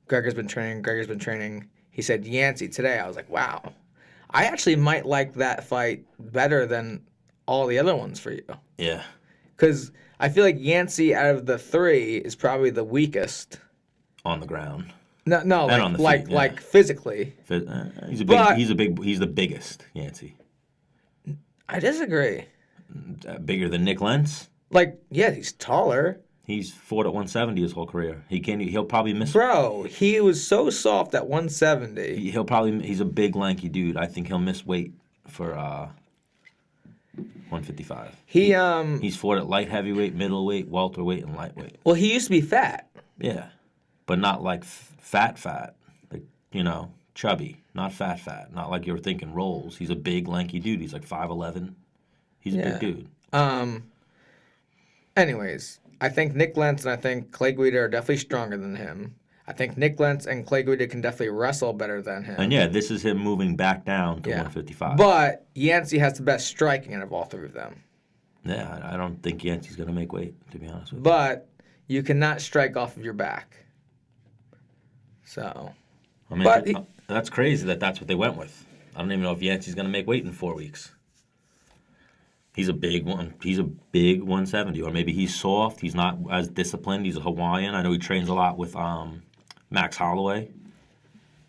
Gregor's been training. He said Yancy today. I was like, wow. I actually might like that fight better than all the other ones for you. Yeah. Because I feel like Yancy out of the 3 is probably the weakest. On the ground. No, like physically. He's the biggest, Yancy. I disagree. Bigger than Nick Lentz? Like, yeah, he's taller. He's fought at 170 his whole career. He'll probably miss. Bro, he was so soft at 170. He's a big lanky dude. I think he'll miss weight for 155. He's fought at light heavyweight, middleweight, welterweight, and lightweight. Well, he used to be fat. Yeah, but not like fat. Like, chubby, not fat. Not like you were thinking rolls. He's a big lanky dude. He's like 5'11". He's a big dude. Anyways, I think Nick Lentz and I think Clay Guida are definitely stronger than him. I think Nick Lentz and Clay Guida can definitely wrestle better than him. And yeah, this is him moving back down to 155. But Yancy has the best striking out of all 3 of them. Yeah, I don't think Yancy's going to make weight, to be honest with you. But you cannot strike off of your back. So. I mean, that's crazy that's what they went with. I don't even know if Yancy's going to make weight in 4 weeks. He's a big one. He's a big 170, or maybe he's soft. He's not as disciplined. He's a Hawaiian. I know he trains a lot with Max Holloway,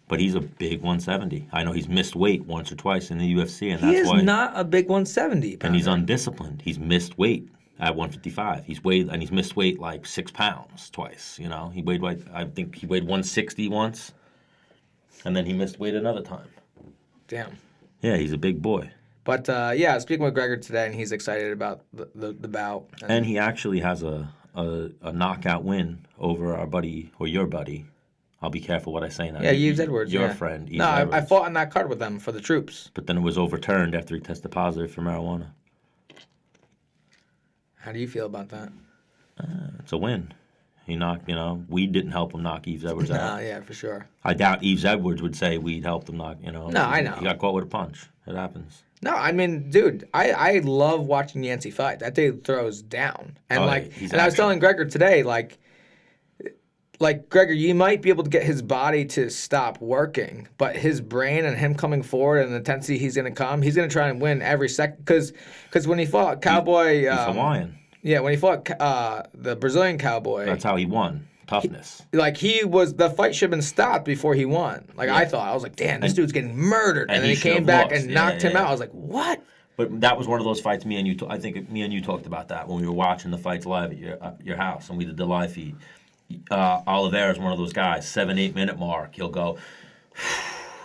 but he's a big 170. I know he's missed weight once or twice in the UFC, and that's why he is not a big 170 pounder. And he's undisciplined. He's missed weight at 155. He's missed weight like 6 pounds twice. He weighed I think he weighed 160 once, and then he missed weight another time. Damn. Yeah, he's a big boy. But, I was speaking with Gregor today, and he's excited about the bout. And he actually has a a knockout win over our buddy or your buddy. I'll be careful what I say now. Yeah, Yves Edwards. Your friend, Yves No, Edwards. I fought on that card with them for the troops. But then it was overturned after he tested positive for marijuana. How do you feel about that? It's a win. He knocked, Weed didn't help him knock Yves Edwards out. No, yeah, for sure. I doubt Yves Edwards would say Weed helped him knock, No, I know. He got caught with a punch. It happens. No, I mean, dude, I love watching Yancey fight. That dude throws down. And I was telling Gregor today, like Gregor, you might be able to get his body to stop working, but his brain and him coming forward and the intensity he's going to try and win every second. Because when he fought Cowboy... He's Hawaiian. Yeah, when he fought the Brazilian Cowboy... That's how he won. Toughness. The fight should have been stopped before he won. I was like, damn, this dude's getting murdered. And then he came back and knocked him out. I was like, what? But that was one of those fights I think me and you talked about that when we were watching the fights live at your house and we did the live feed. Oliveira's one of those guys, 7-8 minute mark, he'll go,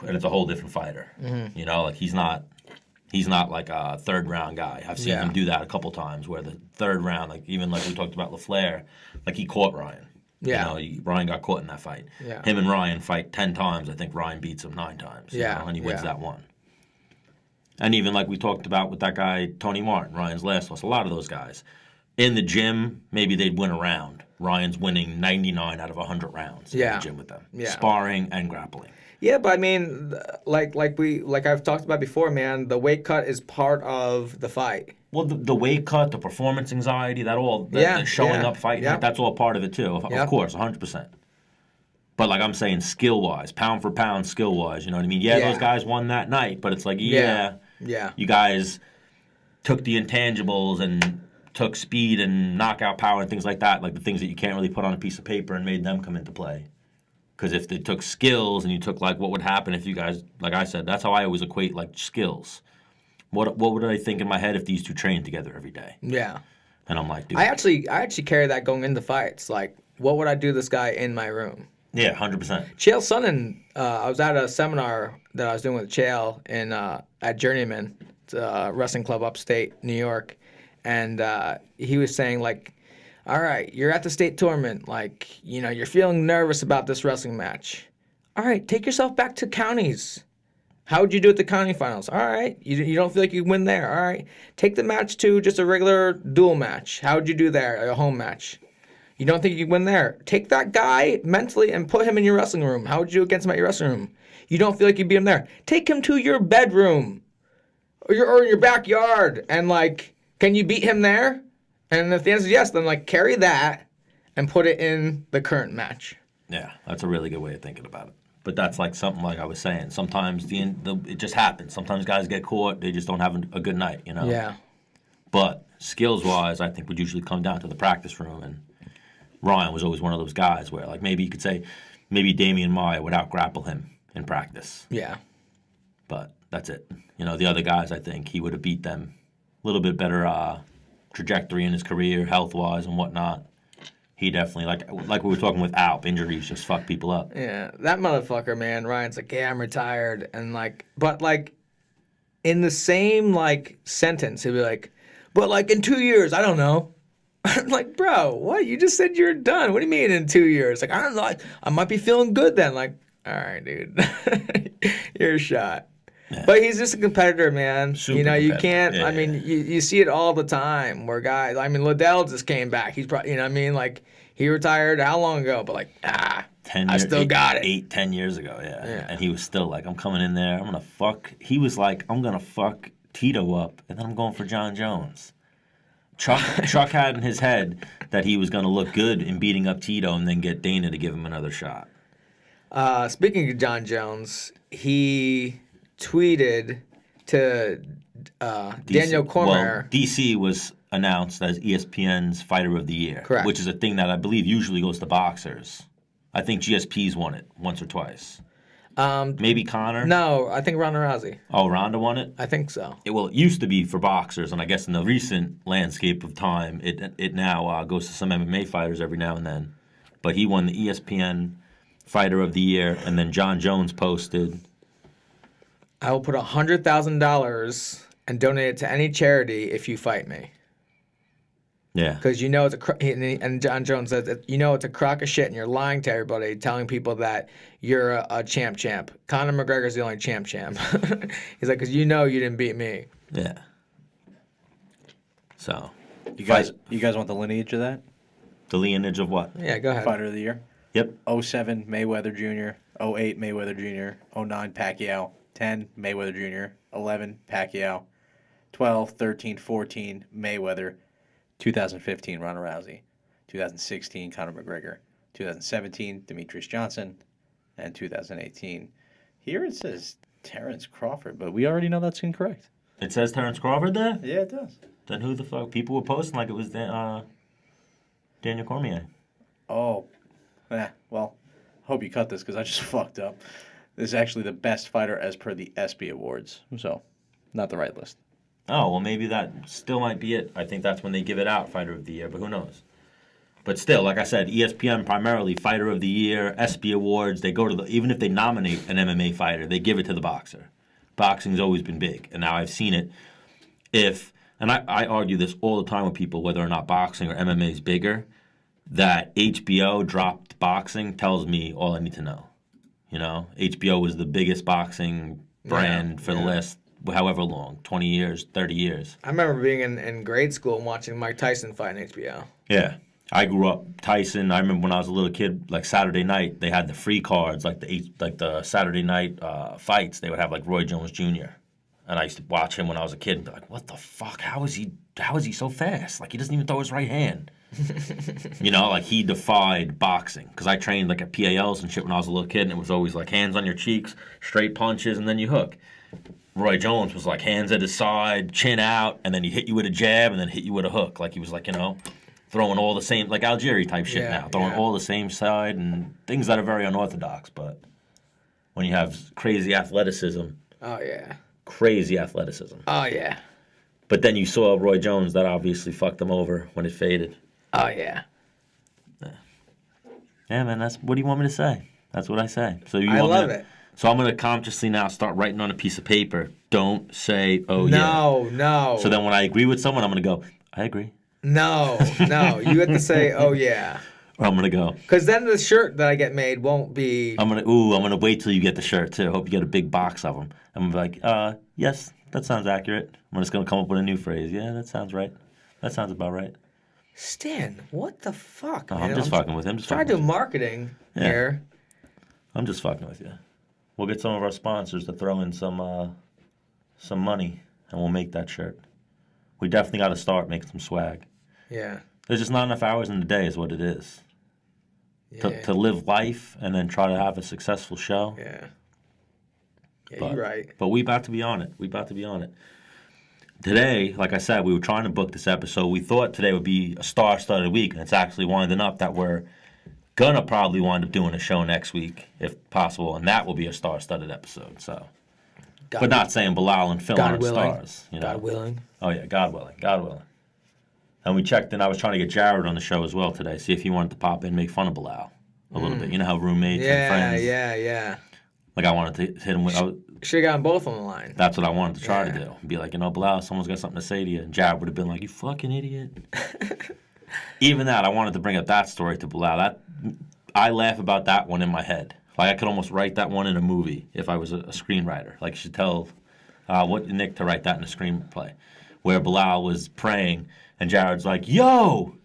and it's a whole different fighter. Mm-hmm. He's not like a third round guy. I've seen him do that a couple times where the third round, even like we talked about LaFleur, he caught Ryan. Yeah. Ryan got caught in that fight. Yeah. Him and Ryan fight 10 times. I think Ryan beats him 9 times. And he wins that one. And even like we talked about with that guy, Tony Martin, Ryan's last loss, a lot of those guys. In the gym, maybe they'd win a round. Ryan's winning 99 out of 100 rounds in the gym with them. Yeah. Sparring and grappling. Yeah, but I mean, like I've talked about before, man, the weight cut is part of the fight. Well, the weight cut, the performance anxiety, the showing up fighting, that's all part of it too. Of course, 100%. But I'm saying skill-wise, pound for pound skill-wise, you know what I mean? Yeah, those guys won that night, but it's you guys took the intangibles and took speed and knockout power and things like that, like the things that you can't really put on a piece of paper, and made them come into play. Because if they took skills and you took what would happen if you guys, like I said, that's how I always equate skills. What would I think in my head if these two trained together every day? Yeah. And I'm like, dude. I actually carry that going into fights. What would I do to this guy in my room? Yeah, 100%. Chael Sonnen, I was at a seminar that I was doing with Chael at Journeyman, it's a wrestling club upstate New York, and he was saying all right, you're at the state tournament, you're feeling nervous about this wrestling match. All right, take yourself back to counties. How would you do at the county finals? All right, you don't feel like you win there. All right, take the match to just a regular dual match. How would you do there, a home match? You don't think you win there? Take that guy mentally and put him in your wrestling room. How would you do against him at your wrestling room? You don't feel like you beat him there. Take him to your bedroom or your backyard and can you beat him there? And if the answer is yes, then carry that and put it in the current match. Yeah, that's a really good way of thinking about it. But that's something like I was saying. Sometimes it just happens. Sometimes guys get caught. They just don't have a good night, Yeah. But skills-wise, I think would usually come down to the practice room. And Ryan was always one of those guys where maybe you could say maybe Damian Maia would out-grapple him in practice. Yeah. But that's it. The other guys, I think he would have beat them a little bit better trajectory in his career, health-wise and whatnot. He definitely, like we were talking with Alp, injuries just fuck people up. Yeah, that motherfucker, man. Ryan's yeah, I'm retired. And but in the same sentence, he'll be but in 2 years, I don't know. I'm bro, what? You just said you're done. What do you mean in 2 years? I don't know. I might be feeling good then. All right, dude. You're shot. Yeah. But he's just a competitor, man. Super you can't. Yeah. I mean, you see it all the time where guys. I mean, Liddell just came back. He's probably, he retired how long ago? But 10 I still got it. 10 years ago, yeah. And he was still I'm coming in there. I'm gonna fuck. He was I'm gonna fuck Tito up, and then I'm going for John Jones. Chuck had in his head that he was gonna look good in beating up Tito, and then get Dana to give him another shot. Speaking of John Jones, he tweeted to Daniel Cormier. Well, DC was announced as ESPN's Fighter of the Year. Correct. Which is a thing that I believe usually goes to boxers. I think GSP's won it once or twice. Maybe Conor? No, I think Ronda Rousey. Oh, Ronda won it? I think so. It used to be for boxers, and I guess in the recent landscape of time, it now goes to some MMA fighters every now and then. But he won the ESPN Fighter of the Year, and then John Jones posted, I will put $100,000 and donate it to any charity if you fight me. Yeah. Because you know and John Jones says that you know it's a crock of shit, and you're lying to everybody, telling people that you're a champ. Conor McGregor's the only champ. He's like, because you know you didn't beat me. Yeah. So, you guys want the lineage of that? The lineage of what? Yeah, go ahead. Fighter of the year. Yep. 07 Mayweather Jr. 08 Mayweather Jr. 09 Pacquiao. 10 Mayweather Jr. 11 Pacquiao. 12, 13, 14 Mayweather. 2015 Ronda Rousey. 2016 Conor McGregor. 2017 Demetrius Johnson. And 2018. Here it says Terrence Crawford, but we already know that's incorrect. It says Terrence Crawford there? Yeah, it does. Then who the fuck? People were posting like it was Daniel Cormier. Oh. Well, hope you cut this because I just fucked up. This is actually the best fighter as per the ESPY Awards. So, not the right list. Oh, well, maybe that still might be it. I think that's when they give it out, Fighter of the Year, but who knows? But still, like I said, ESPN primarily, Fighter of the Year, ESPY Awards, they go to even if they nominate an MMA fighter, they give it to the boxer. Boxing's always been big, and now I've seen it. And I argue this all the time with people, whether or not boxing or MMA is bigger, that HBO dropped boxing tells me all I need to know. You know, HBO was the biggest boxing brand for the last however long, 20 years, 30 years. I remember being in grade school and watching Mike Tyson fight on HBO. Yeah. I grew up Tyson. I remember when I was a little kid, like Saturday night, they had the free cards, like the Saturday night fights. They would have like Roy Jones Jr. And I used to watch him when I was a kid and be like, what the fuck? How is he so fast? Like, he doesn't even throw his right hand. You know, like he defied boxing. Because I trained like at PALs and shit when I was a little kid, and it was always like hands on your cheeks, straight punches, and then you hook. Roy Jones was like hands at his side, chin out, and then he hit you with a jab and then hit you with a hook. Like he was like, you know, throwing all the same, like Algieri type shit now. Throwing all the same side and things that are very unorthodox. But when you have crazy athleticism. Oh, yeah. Crazy athleticism. Oh, yeah. But then you saw Roy Jones, that obviously fucked him over when it faded. Oh, yeah. Yeah, man, what do you want me to say? That's what I say. So I love it. So I'm going to consciously now start writing on a piece of paper. Don't say, oh, No. So then when I agree with someone, I'm going to go, I agree. No. You have to say, oh, yeah. Or I'm going to go. Because then the shirt that I get made won't be... I'm going to wait till you get the shirt, too. Hope you get a big box of them. I'm going to be like, yes, that sounds accurate. I'm just going to come up with a new phrase. Yeah, that sounds right. That sounds about right. Stan, what the fuck, man? I'm just fucking with him. Trying to do marketing here. I'm just fucking with you. We'll get some of our sponsors to throw in some money, and we'll make that shirt. We definitely got to start making some swag. Yeah. There's just not enough hours in the day is what it is. Yeah. To live life and then try to have a successful show. Yeah. Yeah, you're right. But we about to be on it. Today, like I said, we were trying to book this episode. We thought today would be a star-studded week, and it's actually winding up that we're going to probably wind up doing a show next week, if possible, and that will be a star-studded episode. So, but not saying Belal and Phil aren't stars. You know? God willing. Oh, yeah, God willing. And we checked, and I was trying to get Jared on the show as well today, see if he wanted to pop in, make fun of Belal a little bit. You know how roommates and friends. Yeah. Like I wanted to hit him with... Should have gotten both on the line. That's what I wanted to try to do. Be like, you know, Belal, someone's got something to say to you. And Jared would have been like, you fucking idiot. Even that, I wanted to bring up that story to Belal. I laugh about that one in my head. Like, I could almost write that one in a movie if I was a screenwriter. Like, you should tell Nick to write that in a screenplay. Where Belal was praying, and Jared's like, yo,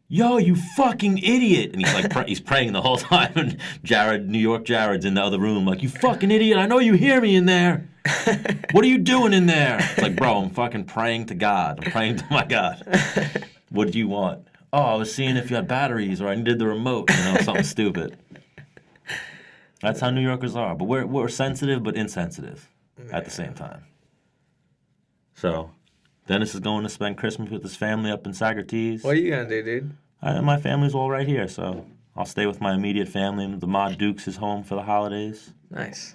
you fucking idiot. And he's like, he's praying the whole time. And New York Jared's in the other room like, you fucking idiot. I know you hear me in there. What are you doing in there? It's like, bro, I'm fucking praying to God. I'm praying to my God. What do you want? Oh, I was seeing if you had batteries or I needed the remote. You know, something stupid. That's how New Yorkers are. But we're sensitive but insensitive at the same time. So... Dennis is going to spend Christmas with his family up in Socrates. What are you going to do, dude? My family's all right here, so I'll stay with my immediate family. The Mod Dukes is home for the holidays. Nice.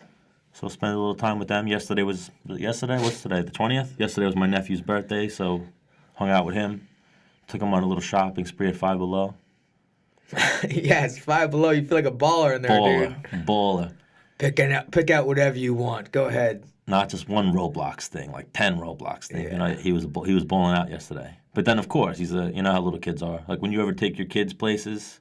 So spend a little time with them. What's today? The 20th? Yesterday was my nephew's birthday, so hung out with him. Took him on a little shopping spree at Five Below. Yes, Five Below. You feel like a baller in there, dude. Baller. Pick out whatever you want. Go ahead. not just one Roblox thing, like 10 Roblox things. Yeah. You know, he was balling out yesterday. But then, of course, you know how little kids are. Like when you ever take your kids places,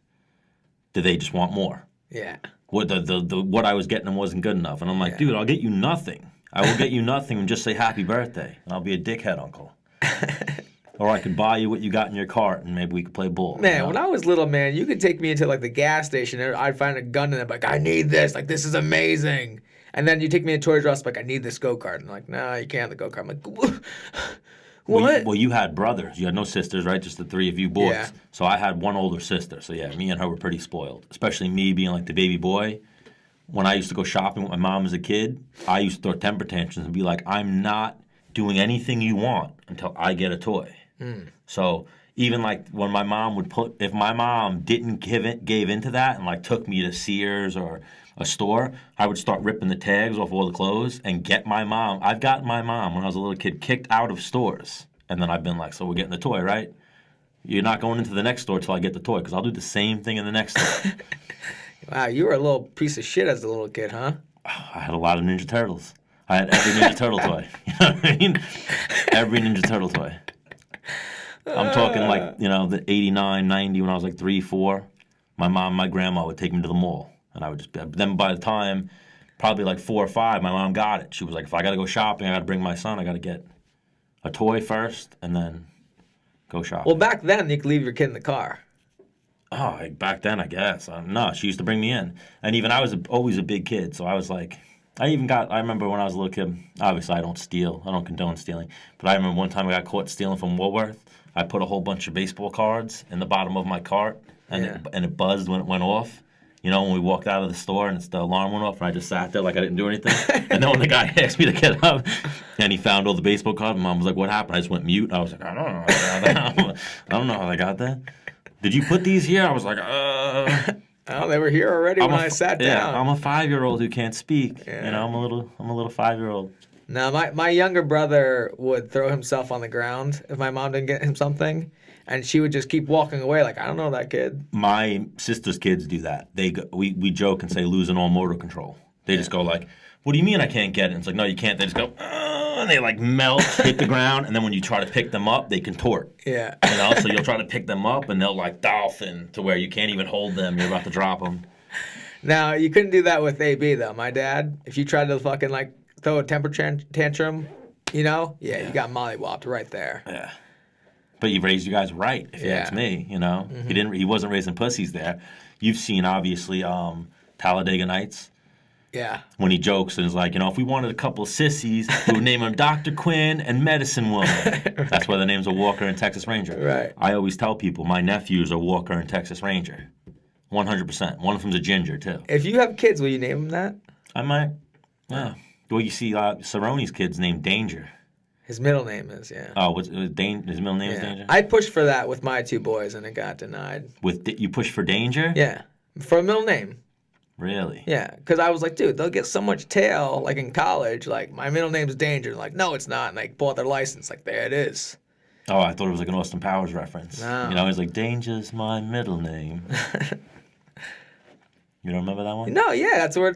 do they just want more? Yeah. What what I was getting them wasn't good enough, and I'm like, dude, I'll get you nothing. I will get you nothing and just say happy birthday, and I'll be a dickhead uncle. Or I could buy you what you got in your cart, and maybe we could play ball. Man, you know? when I was little, man, you could take me into like the gas station and I'd find a gun in it, like, I need this, like, this is amazing. And then you take me to Toys R Us, like, I need this go-kart. And like, no, you can't have the go-kart. I'm like, what? Well, you had brothers. You had no sisters, right? Just the three of you boys. Yeah. So I had one older sister. So yeah, me and her were pretty spoiled. Especially me being like the baby boy. When I used to go shopping with my mom as a kid, I used to throw temper tantrums and be like, I'm not doing anything you want until I get a toy. So even like when my mom if my mom didn't gave into that and like took me to Sears or a store, I would start ripping the tags off all the clothes and get my mom. I've gotten my mom when I was a little kid kicked out of stores, and then I've been like, so we're getting the toy, right? You're not going into the next store till I get the toy, because I'll do the same thing in the next store. Wow, you were a little piece of shit as a little kid, huh? I had a lot of Ninja Turtles. I had every Ninja Turtle toy. You know what I mean? Every Ninja Turtle toy. I'm talking like, you know, the 89, 90 when I was like 3, 4. My mom and my grandma would take me to the mall. And I would just, then by the time, probably like 4 or 5, my mom got it. She was like, if I got to go shopping, I got to bring my son, I got to get a toy first and then go shopping. Well, back then, you could leave your kid in the car. Oh, back then, I guess. No, she used to bring me in. And even I was always a big kid, so I was like, I remember when I was a little kid, obviously I don't steal. I don't condone stealing. But I remember one time I got caught stealing from Woolworth. I put a whole bunch of baseball cards in the bottom of my cart, and it buzzed when it went off. You know, when we walked out of the store and the alarm went off, and I just sat there like I didn't do anything. And then when the guy asked me to get up, and he found all the baseball cards, my mom was like, what happened? I just went mute. I was like, I don't know how they got that. I don't know how they got that. Did you put these here? I was like, Oh, they were here already when I sat down. Yeah, I'm a 5-year-old who can't speak. Yeah. You know, I'm a little 5-year-old. No, my younger brother would throw himself on the ground if my mom didn't get him something, and she would just keep walking away like, I don't know that kid. My sister's kids do that. We joke and say losing all motor control. They just go like, what do you mean I can't get it? And it's like, no, you can't. They just go, and they like melt, hit the ground, and then when you try to pick them up, they contort. Yeah. You know, so you'll try to pick them up, and they'll like dolphin to where you can't even hold them. You're about to drop them. Now, you couldn't do that with AB, though. My dad, if you tried to fucking like throw a temper tantrum, you know, you got mollywopped right there. Yeah. But you raised you guys right, if you ask me, you know. He wasn't raising pussies there. You've seen, obviously, Talladega Nights. Yeah. When he jokes and is like, you know, if we wanted a couple of sissies, we would name them Dr. Quinn and Medicine Woman. Right. That's why the names are Walker and Texas Ranger. Right. I always tell people my nephews are Walker and Texas Ranger. 100%. One of them's a ginger, too. If you have kids, will you name them that? I might. Yeah. Well, you see, Cerrone's kid's named Danger. His middle name is, yeah. Oh, his middle name is Danger? I pushed for that with my 2 boys, and it got denied. You pushed for Danger? Yeah. For a middle name. Really? Yeah, because I was like, dude, they'll get so much tail, like in college. Like, my middle name's Danger. Like, no, it's not. And they pull out their license. Like, there it is. Oh, I thought it was like an Austin Powers reference. No. You know, he's like, Danger's my middle name. You don't remember that one? No, yeah, that's where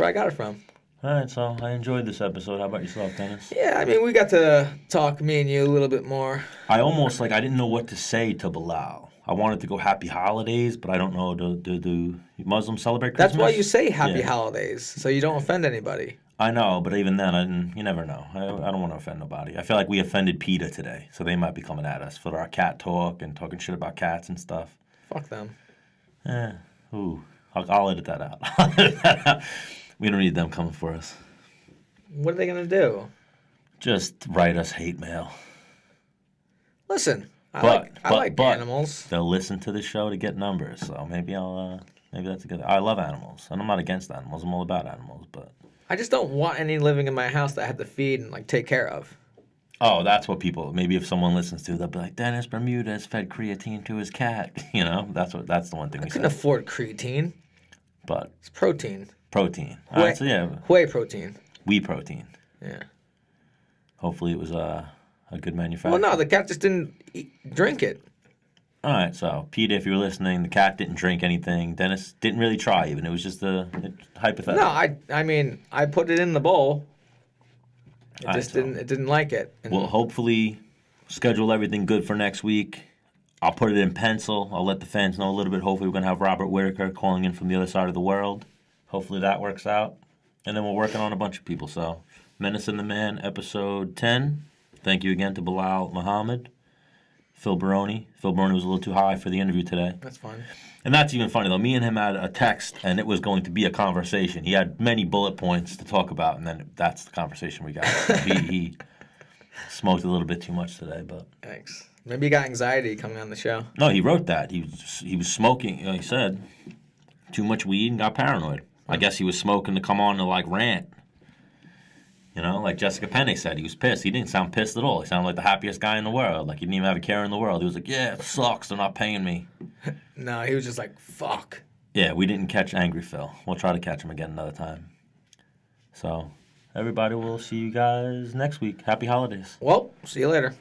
I got it from. All right, so I enjoyed this episode. How about yourself, Dennis? Yeah, I mean, we got to talk, me and you, a little bit more. I almost, I didn't know what to say to Belal. I wanted to go Happy Holidays, but I don't know, do Muslims celebrate Christmas? That's why you say Happy Holidays, so you don't offend anybody. I know, but even then, you never know. I don't want to offend nobody. I feel like we offended PETA today, so they might be coming at us for our cat talk and talking shit about cats and stuff. Fuck them. Ooh, I'll edit that out. We don't need them coming for us. What are they going to do? Just write us hate mail. Listen, I like animals. They'll listen to the show to get numbers, so maybe that's a good. I love animals, and I'm not against animals. I'm all about animals, but I just don't want any living in my house that I have to feed and like take care of. Oh, that's what people. Maybe if someone listens to, they'll be like, Dennis Bermudez fed creatine to his cat. You know, that's the one thing we couldn't afford creatine. But it's protein. Protein. All right, so yeah. Whey protein. Whey protein. Yeah. Hopefully it was a good manufacturer. Well, no, the cat just didn't drink it. All right, so Peter, if you're listening, the cat didn't drink anything. Dennis didn't really try even. It was just a hypothetical. No, I mean, I put it in the bowl It didn't like it. And we'll hopefully schedule everything good for next week. I'll put it in pencil. I'll let the fans know a little bit. Hopefully we're going to have Robert Whitaker calling in from the other side of the world. Hopefully that works out. And then we're working on a bunch of people. So, Menace and the Man, episode 10. Thank you again to Belal Muhammad. Phil Baroni. Phil Baroni was a little too high for the interview today. That's fine. And that's even funny, though. Me and him had a text, and it was going to be a conversation. He had many bullet points to talk about, and then that's the conversation we got. He smoked a little bit too much today, but... Thanks. Maybe he got anxiety coming on the show. No, he wrote that. He was smoking, he said, too much weed and got paranoid. I guess he was smoking to come on to, like, rant. You know, like Jessica Penne said, he was pissed. He didn't sound pissed at all. He sounded like the happiest guy in the world. Like, he didn't even have a care in the world. He was like, yeah, it sucks. They're not paying me. No, he was just like, fuck. Yeah, we didn't catch Angry Phil. We'll try to catch him again another time. So, everybody, will see you guys next week. Happy holidays. Well, see you later.